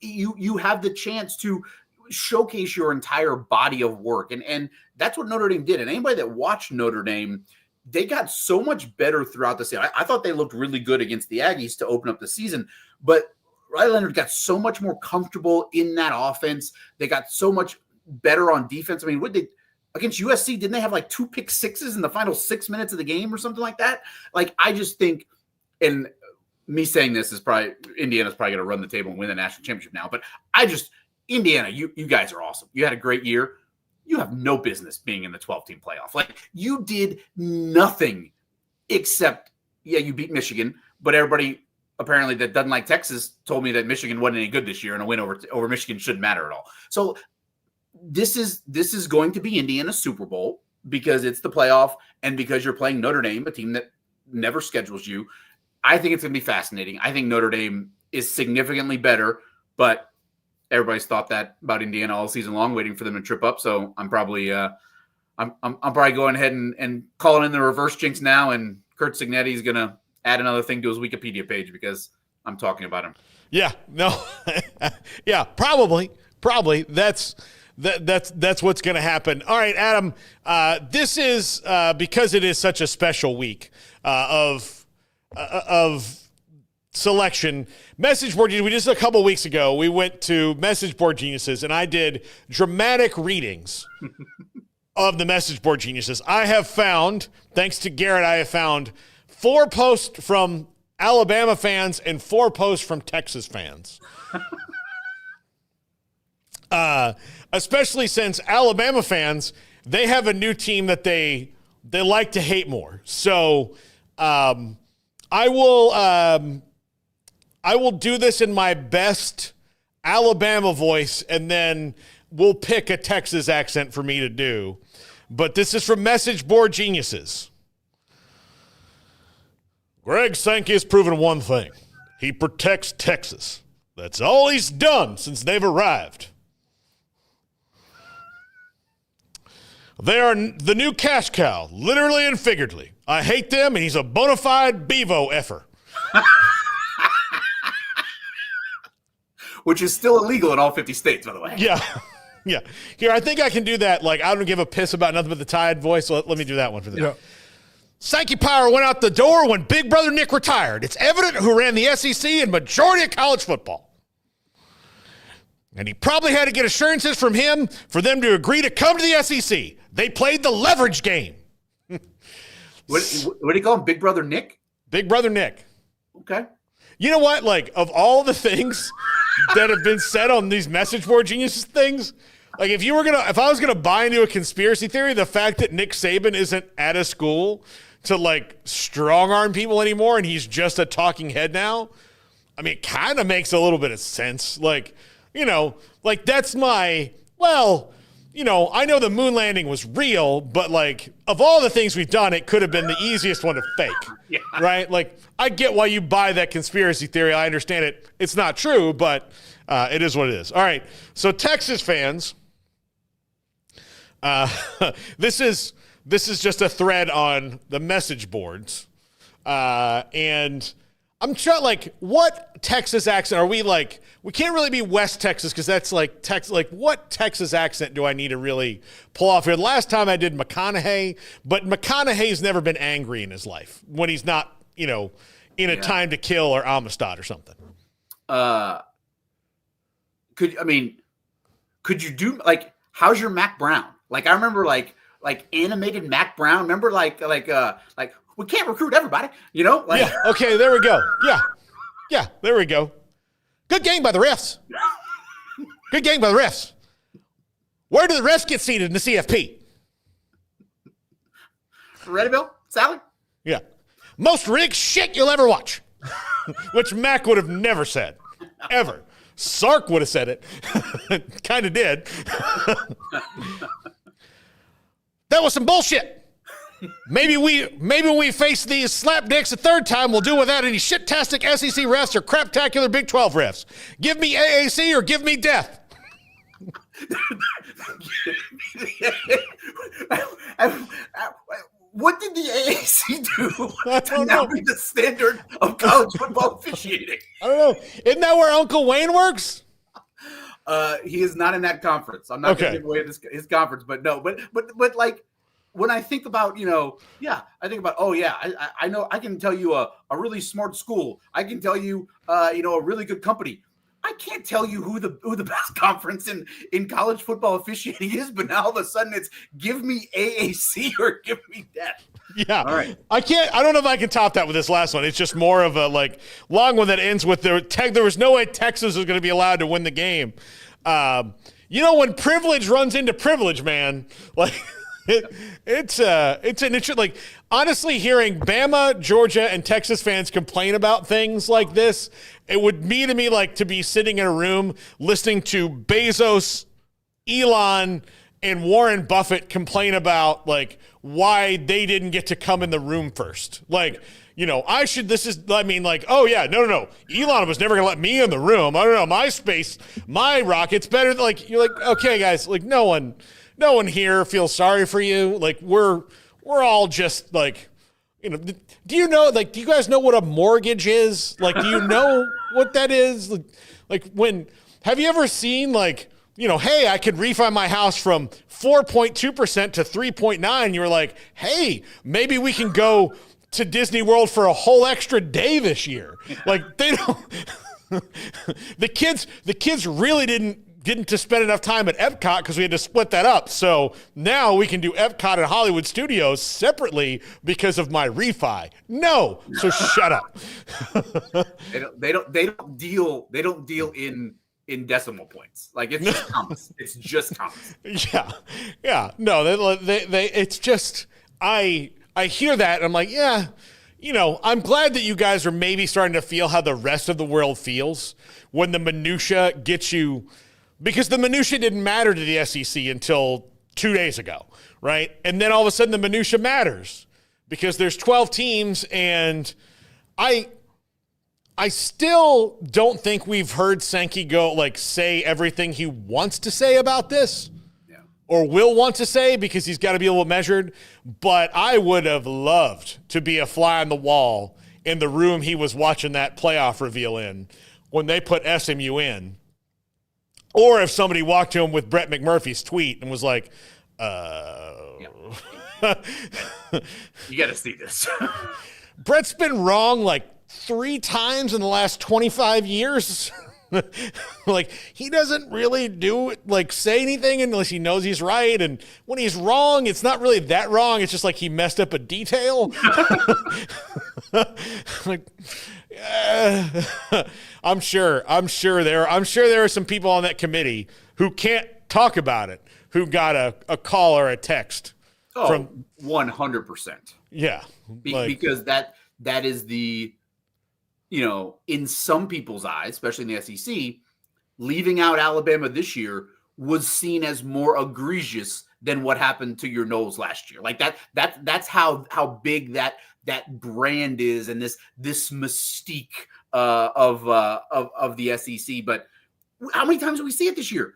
You have the chance to showcase your entire body of work. And that's what Notre Dame did. And anybody that watched Notre Dame, they got so much better throughout the season. I thought they looked really good against the Aggies to open up the season, but Riley Leonard got so much more comfortable in that offense. They got so much better on defense. I mean, against USC, didn't they have like 2 pick sixes in the final 6 minutes of the game or something like that? Like, I just think, and me saying this is probably, Indiana's probably going to run the table and win the national championship now, but Indiana, you guys are awesome. You had a great year. You have no business being in the 12-team playoff. Like, you did nothing except, you beat Michigan, but everybody apparently that doesn't like Texas told me that Michigan wasn't any good this year, and a win over Michigan shouldn't matter at all. So this is going to be Indiana's Super Bowl, because it's the playoff and because you're playing Notre Dame, a team that never schedules you. I think it's going to be fascinating. I think Notre Dame is significantly better, but everybody's thought that about Indiana all season long, waiting for them to trip up. So I'm probably I'm probably going ahead and calling in the reverse jinx now, and Kurt Signetti is going to add another thing to his Wikipedia page because I'm talking about him. Yeah, no, yeah, probably. That's what's going to happen. All right, Adam. This is because it is such a special week of selection. Message board genius. We just a couple weeks ago we went to Message Board Geniuses, and I did dramatic readings of the Message Board Geniuses. I have found, thanks to Garrett, 4 posts from Alabama fans and 4 posts from Texas fans. Especially since Alabama fans, they have a new team that they like to hate more. So I will do this in my best Alabama voice, and then we'll pick a Texas accent for me to do. But this is from Message Board Geniuses. Greg Sankey has proven one thing. He protects Texas. That's all he's done since they've arrived. They are the new cash cow, literally and figuratively. I hate them, and he's a bona fide Bevo effer. Which is still illegal in all 50 states, by the way. Yeah. Yeah. Here, I think I can do that. Like, I don't give a piss about nothing but the Tide voice, so let me do that one for this. Yeah. Sankey power went out the door when Big Brother Nick retired. It's evident who ran the SEC and majority of college football. And he probably had to get assurances from him for them to agree to come to the SEC. They played the leverage game. What do you call him? Big Brother Nick? Big Brother Nick. Okay. You know what? Like, of all the things that have been said on these message board geniuses things, like if I was gonna buy into a conspiracy theory, the fact that Nick Saban isn't at a school to like strong arm people anymore and he's just a talking head now, I mean, it kind of makes a little bit of sense. Like, you know, like that's my, well, you know, I know the moon landing was real, but like of all the things we've done, it could have been the easiest one to fake, yeah. Right? Like I get why you buy that conspiracy theory. I understand it. It's not true, but it is what it is. All right. So Texas fans, this is just a thread on the message boards. And I'm trying, like, what Texas accent are we like? We can't really be West Texas because that's like Texas. Like, what Texas accent do I need to really pull off here? The last time I did McConaughey, but McConaughey's never been angry in his life when he's not, you know, in a Time to Kill or Amistad or something. Could you do like, how's your Mac Brown? Like, I remember like animated Mac Brown. Remember like we can't recruit everybody, you know? Like, yeah. Okay, there we go. Yeah, there we go. Good game by the refs. Good game by the refs. Where do the refs get seated in the CFP? Ready, Bill? Sally? Yeah. Most rigged shit you'll ever watch. Which Mac would have never said. Ever. Sark would have said it. Kind of did. That was some bullshit. Maybe when we face these slapdicks a third time, we'll do without any shit-tastic SEC refs or craptacular Big 12 refs. Give me AAC or give me death. What did the AAC do I to don't now know. be the standard of college football officiating? I don't know. Isn't that where Uncle Wayne works? He is not in that conference. I'm not going to give away his conference, but no. But like, when I think about, you know, I think about, I know I can tell you a really smart school. I can tell you, a really good company. I can't tell you who the best conference in college football officiating is, but now all of a sudden it's give me AAC or give me death. Yeah. All right. I don't know if I can top that with this last one. It's just more of a like long one that ends with there was no way Texas was going to be allowed to win the game. You know, when privilege runs into privilege, man, like it's an interesting, like honestly hearing Bama, Georgia, and Texas fans complain about things like this, it would mean to me like to be sitting in a room listening to Bezos, Elon, and Warren Buffett complain about like why they didn't get to come in the room first. Like, you know, no. Elon was never going to let me in the room. I don't know. My space, my rocket's better. Like, you're like, okay, guys, like no one here feels sorry for you. Like we're all just like, you know, do you guys know what a mortgage is? Like, do you know what that is? Have you ever seen like, you know, hey, I could refi my house from 4.2% to 3.9. You were like, hey, maybe we can go to Disney World for a whole extra day this year. Like they don't, the kids really didn't to spend enough time at Epcot because we had to split that up. So now we can do Epcot and Hollywood Studios separately because of my refi. No, so shut up. They don't deal in decimal points. Like it's just commas. It's just commas. Yeah. No, they it's just I hear that and I'm like, yeah, you know, I'm glad that you guys are maybe starting to feel how the rest of the world feels when the minutia gets you. Because the minutia didn't matter to the SEC until 2 days ago, right? And then all of a sudden the minutia matters because there's 12 teams and I still don't think we've heard Sankey go say everything he wants to say about this. Or will want to say, because he's got to be a little measured. But I would have loved to be a fly on the wall in the room he was watching that playoff reveal in when they put SMU in. Or if somebody walked to him with Brett McMurphy's tweet and was like, You got to see this. Brett's been wrong 3 times in the last 25 years. He doesn't really say anything unless he knows he's right. And when he's wrong, it's not really that wrong. It's just he messed up a detail. I'm sure there are some people on that committee who can't talk about it, who got a call or a text from 100%. Yeah. Because that is the, in some people's eyes, especially in the SEC, leaving out Alabama this year was seen as more egregious than what happened to your Knowles last year. That's how big that brand is, and this mystique of the SEC. But how many times do we see it this year?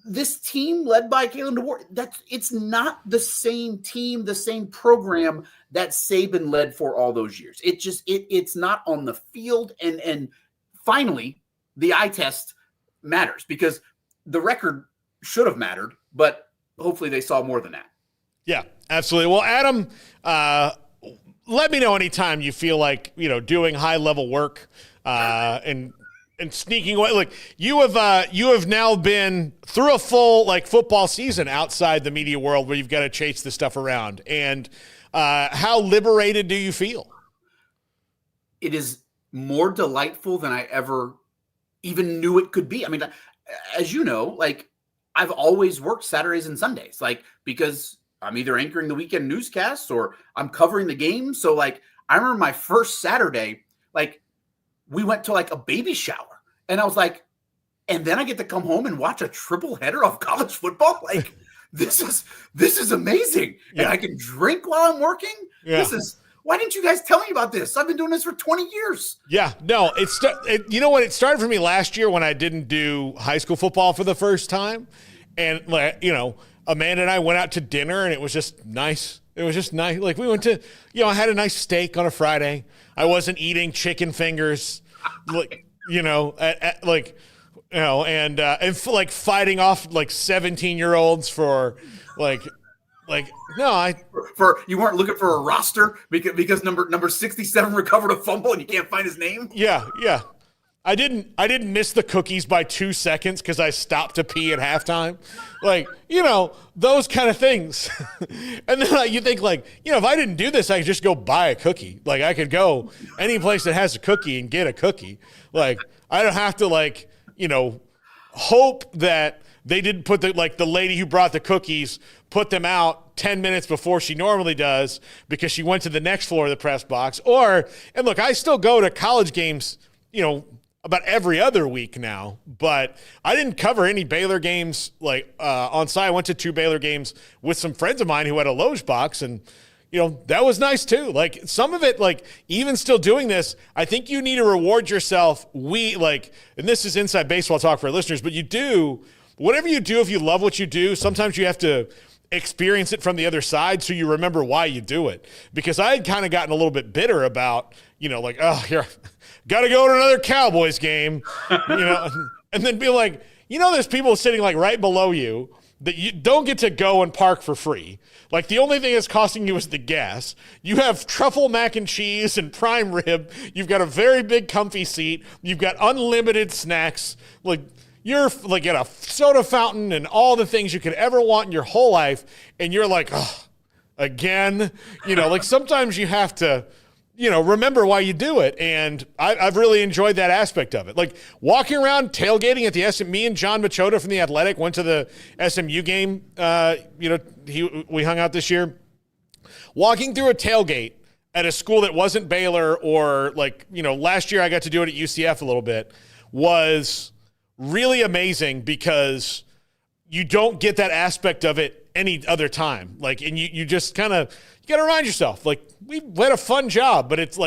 This team led by Kalen DeBoer, it's not the same team, the same program that Saban led for all those years. It's not on the field. And finally, the eye test matters, because the record should have mattered, but hopefully they saw more than that. Yeah, absolutely. Well, Adam, let me know anytime you feel like, doing high level work and sneaking away. You have now been through a full football season outside the media world where you've got to chase this stuff around. And how liberated do you feel? It is more delightful than I ever even knew it could be. I mean, as you know, I've always worked Saturdays and Sundays, because I'm either anchoring the weekend newscasts or I'm covering the game. So I remember my first Saturday, we went to a baby shower, and I was and then I get to come home and watch a triple header of college football. This is amazing. Yeah. And I can drink while I'm working. Yeah. Why didn't you guys tell me about this? I've been doing this for 20 years. Yeah, no, you know what? It started for me last year when I didn't do high school football for the first time. And Amanda and I went out to dinner, and it was just nice. It was just nice. We went to, I had a nice steak on a Friday. I wasn't eating chicken fingers, and fighting off 17-year-olds for you weren't looking for a roster because number 67 recovered a fumble and you can't find his name. Yeah. I didn't miss the cookies by 2 seconds because I stopped to pee at halftime. Those kind of things. And then you think if I didn't do this, I could just go buy a cookie. I could go any place that has a cookie and get a cookie. I don't have to hope that they didn't put the lady who brought the cookies, put them out 10 minutes before she normally does because she went to the next floor of the press box. And look, I still go to college games, about every other week now, but I didn't cover any Baylor games on site. I went to 2 Baylor games with some friends of mine who had a Loge box, and that was nice too. Some of it, even still doing this, I think you need to reward yourself. And this is inside baseball talk for our listeners, but whatever you do, if you love what you do, sometimes you have to experience it from the other side so you remember why you do it. Because I had kind of gotten a little bit bitter about, here, got to go to another Cowboys game, and then be there's people sitting right below you that you don't get to go and park for free. The only thing that's costing you is the gas. You have truffle mac and cheese and prime rib. You've got a very big comfy seat. You've got unlimited snacks. You're at a soda fountain and all the things you could ever want in your whole life. And you're again, sometimes you have to, remember why you do it. And I've really enjoyed that aspect of it. Walking around, tailgating at the me and John Machota from The Athletic went to the SMU game. We hung out this year. Walking through a tailgate at a school that wasn't Baylor or last year I got to do it at UCF a little bit was really amazing because you don't get that aspect of it any other time. And you just kind of, you got to remind yourself, we had a fun job, but it's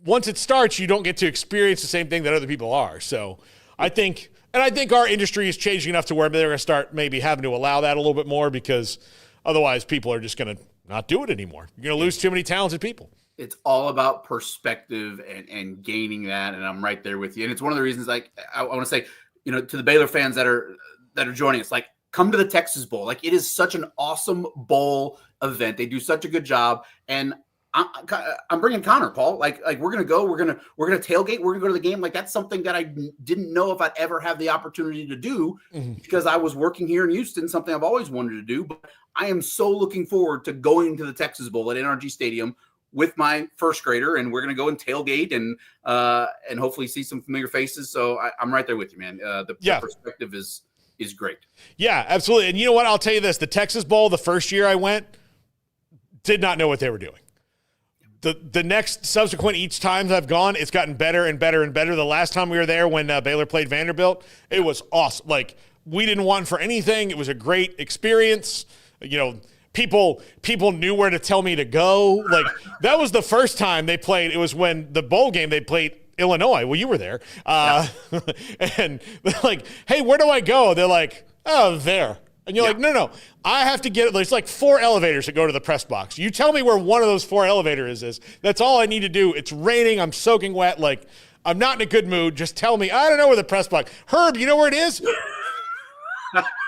once it starts, you don't get to experience the same thing that other people are. So I think our industry is changing enough to where they're going to start maybe having to allow that a little bit more, because otherwise people are just going to not do it anymore. You're going to lose too many talented people. It's all about perspective and gaining that. And I'm right there with you. And it's one of the reasons, like, I want to say, to the Baylor fans that are joining us, like, come to the Texas Bowl. Like, it is such an awesome bowl event. They do such a good job. And I'm bringing Connor, Paul. Like we're gonna go. We're gonna tailgate. We're gonna go to the game. Like, that's something that I didn't know if I'd ever have the opportunity to do because I was working here in Houston. Something I've always wanted to do. But I am so looking forward to going to the Texas Bowl at NRG Stadium with my first grader, and we're gonna go and tailgate and hopefully see some familiar faces. So I'm right there with you, man. The perspective is great. Yeah, absolutely. And you know what? I'll tell you this: the Texas Bowl, the first year I went, did not know what they were doing. The next subsequent each times I've gone, it's gotten better and better and better. The last time we were there when Baylor played Vanderbilt, it was awesome. Like, we didn't want for anything. It was a great experience. People knew where to tell me to go. Like, that was the first time they played. It was when the bowl game they played Illinois. Well, you were there. And they're like, hey, where do I go? They're like, oh, there. And you're like, no, I have to get it. There's like 4 elevators that go to the press box. You tell me where one of those 4 elevators is. That's all I need to do. It's raining. I'm soaking wet. Like, I'm not in a good mood. Just tell me. I don't know where the press box. Herb, you know where it is?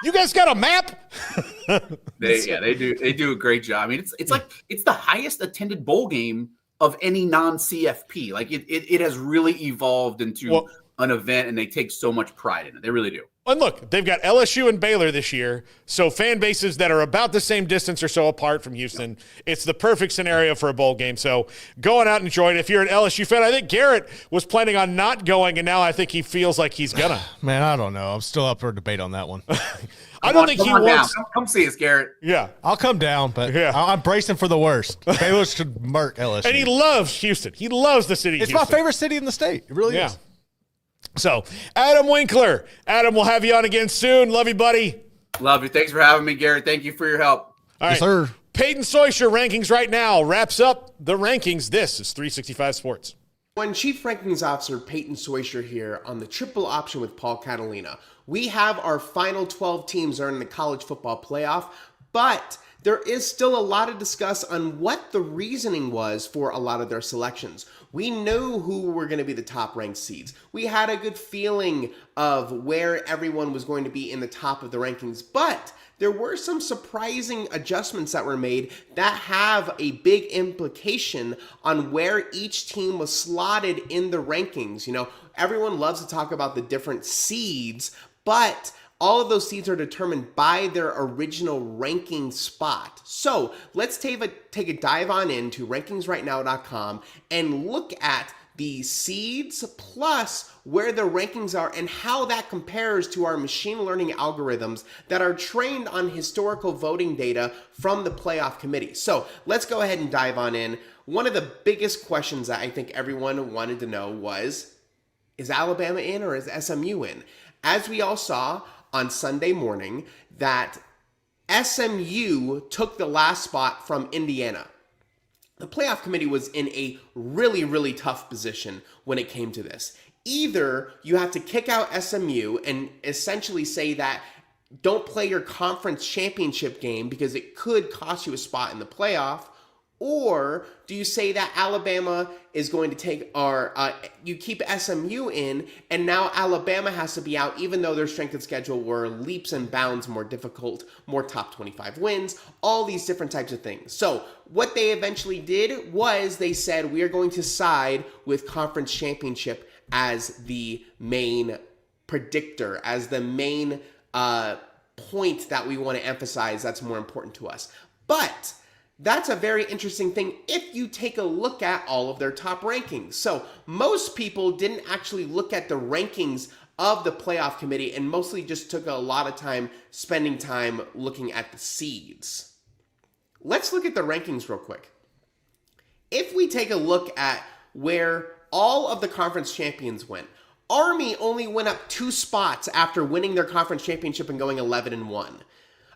You guys got a map? They do a great job. I mean, it's the highest attended bowl game of any non-CFP. Like, it has really evolved into an event, and they take so much pride in it. They really do. And look, they've got LSU and Baylor this year, so fan bases that are about the same distance or so apart from Houston. It's the perfect scenario for a bowl game. So going out and enjoying it. If you're an LSU fan, I think Garrett was planning on not going, and now I think he feels like he's gonna. Man, I don't know. I'm still up for debate on that one. I don't think he wants. Come see us, Garrett. Yeah, I'll come down, but I'm bracing for the worst. Baylor should murk LSU. And he loves Houston. He loves the city. It's Houston. my favorite city in the state. It really is. So, Adam Winkler. Adam, we'll have you on again soon. Love you, buddy. Love you. Thanks for having me, Garrett. Thank you for your help. All right. Yes, sir. Peyton Soysher rankings right now wraps up the rankings. This is 365 Sports. When Chief Rankings Officer Peyton Soysher here on the Triple Option with Paul Catalina. We have our final 12 teams are in the college football playoff, but there is still a lot to discuss on what the reasoning was for a lot of their selections. We knew who were going to be the top ranked seeds. We had a good feeling of where everyone was going to be in the top of the rankings, but there were some surprising adjustments that were made that have a big implication on where each team was slotted in the rankings. Everyone loves to talk about the different seeds, but all of those seeds are determined by their original ranking spot. So let's take a dive on into rankingsrightnow.com and look at the seeds plus where the rankings are and how that compares to our machine learning algorithms that are trained on historical voting data from the playoff committee. So let's go ahead and dive on in. One of the biggest questions that I think everyone wanted to know was, is Alabama in or is SMU in? As we all saw on Sunday morning, that SMU took the last spot from Indiana. The playoff committee was in a really, really tough position when it came to this. Either you have to kick out SMU and essentially say that don't play your conference championship game because it could cost you a spot in the playoff, or do you say that Alabama is going to take you keep SMU in, and now Alabama has to be out, even though their strength of schedule were leaps and bounds more difficult, more top 25 wins, all these different types of things. So what they eventually did was they said, we are going to side with conference championship as the main predictor, as the main point that we want to emphasize that's more important to us. But that's a very interesting thing if you take a look at all of their top rankings. So most people didn't actually look at the rankings of the playoff committee and mostly just took a lot of time spending time looking at the seeds. Let's look at the rankings real quick. If we take a look at where all of the conference champions went, Army only went up 2 spots after winning their conference championship and going 11-1.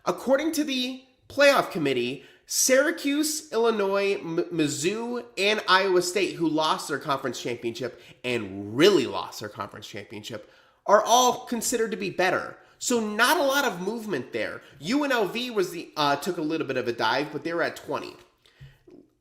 According to the playoff committee, Syracuse, Illinois, Mizzou, and Iowa State, who lost their conference championship and really lost their conference championship, are all considered to be better. So not a lot of movement there. UNLV was took a little bit of a dive, but they were at 20.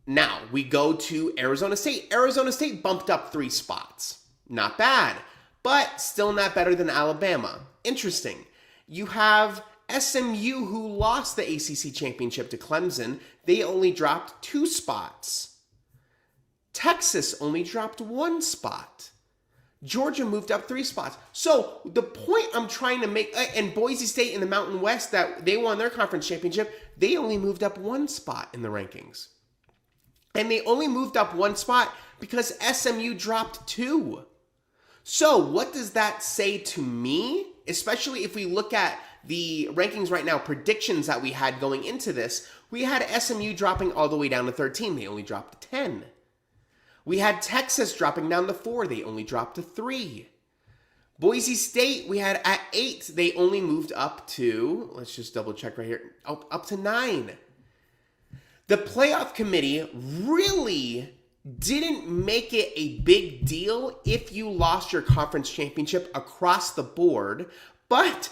Now we go to Arizona State. Arizona State bumped up 3 spots. Not bad, but still not better than Alabama. Interesting. You have SMU, who lost the ACC championship to Clemson. They only dropped 2 spots. Texas only dropped 1 spot. Georgia moved up 3 spots. So the point I'm trying to make, and Boise State in the Mountain West, that they won their conference championship, they only moved up 1 spot in the rankings. And they only moved up 1 spot because SMU dropped 2. So what does that say to me? Especially if we look at the rankings right now, predictions that we had going into this, we had SMU dropping all the way down to 13. They only dropped to 10. We had Texas dropping down to 4. They only dropped to 3. Boise State, we had at 8. They only moved up to, let's just double check right here, up to 9. The playoff committee really didn't make it a big deal if you lost your conference championship across the board, but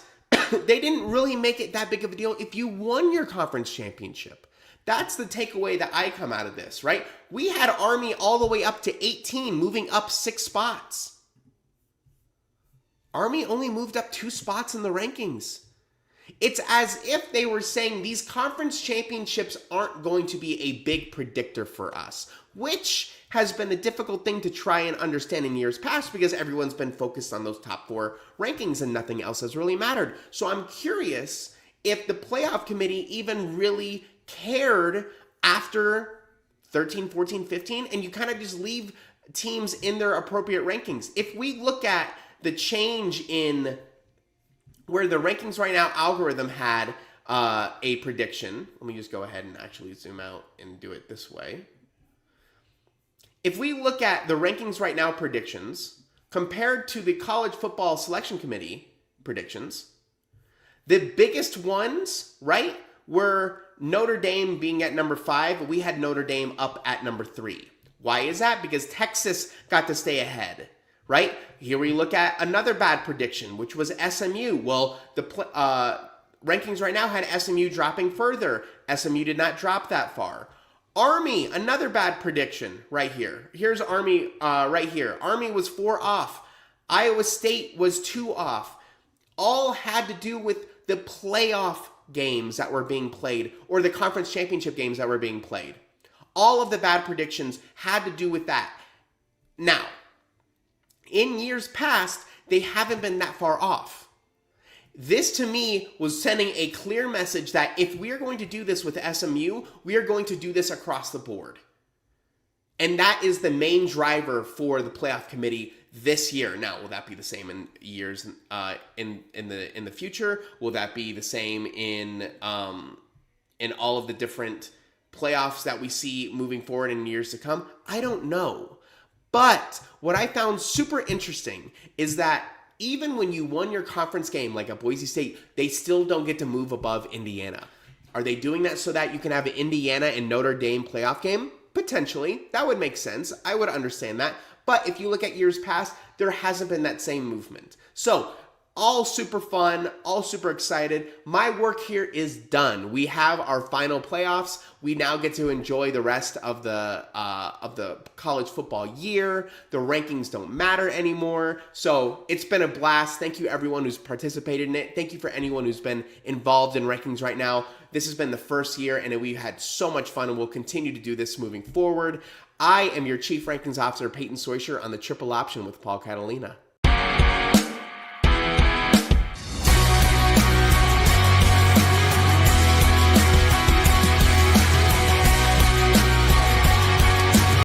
they didn't really make it that big of a deal if you won your conference championship. That's the takeaway that I come out of this, right? We had Army all the way up to 18, moving up 6 spots. Army only moved up 2 spots in the rankings. It's as if they were saying these conference championships aren't going to be a big predictor for us, which has been a difficult thing to try and understand in years past because everyone's been focused on those top 4 rankings and nothing else has really mattered. So I'm curious if the playoff committee even really cared after 13, 14, 15, and you kind of just leave teams in their appropriate rankings. If we look at the change in where the rankings right now algorithm had a prediction, let me just go ahead and actually zoom out and do it this way. If we look at the rankings right now predictions compared to the college football selection committee predictions, the biggest ones, right, were Notre Dame being at number 5. We had Notre Dame up at number 3. Why is that? Because Texas got to stay ahead, right? Here we look at another bad prediction, which was SMU. Well, the rankings right now had SMU dropping further. SMU did not drop that far. Army, another bad prediction right here. Here's Army right here. Army was 4 off. Iowa State was 2 off. All had to do with the playoff games that were being played or the conference championship games that were being played. All of the bad predictions had to do with that. Now, in years past, they haven't been that far off. This to me was sending a clear message that if we are going to do this with SMU, we are going to do this across the board. And that is the main driver for the playoff committee this year. Now, will that be the same in years in the future? Will that be the same in all of the different playoffs that we see moving forward in years to come? I don't know. But what I found super interesting is that even when you won your conference game, like at Boise State, they still don't get to move above Indiana. Are they doing that so that you can have an Indiana and Notre Dame playoff game? Potentially. That would make sense. I would understand that. But if you look at years past, there hasn't been that same movement. So, all super fun, all super excited. My work here is done. We have our final playoffs. We now get to enjoy the rest of the college football year. The rankings don't matter anymore. So it's been a blast. Thank you everyone who's participated in it. Thank you for anyone who's been involved in rankings right now. This has been the first year and we've had so much fun and we'll continue to do this moving forward. I am your Chief Rankings Officer, Peyton Soysher, on the Triple Option with Paul Catalina.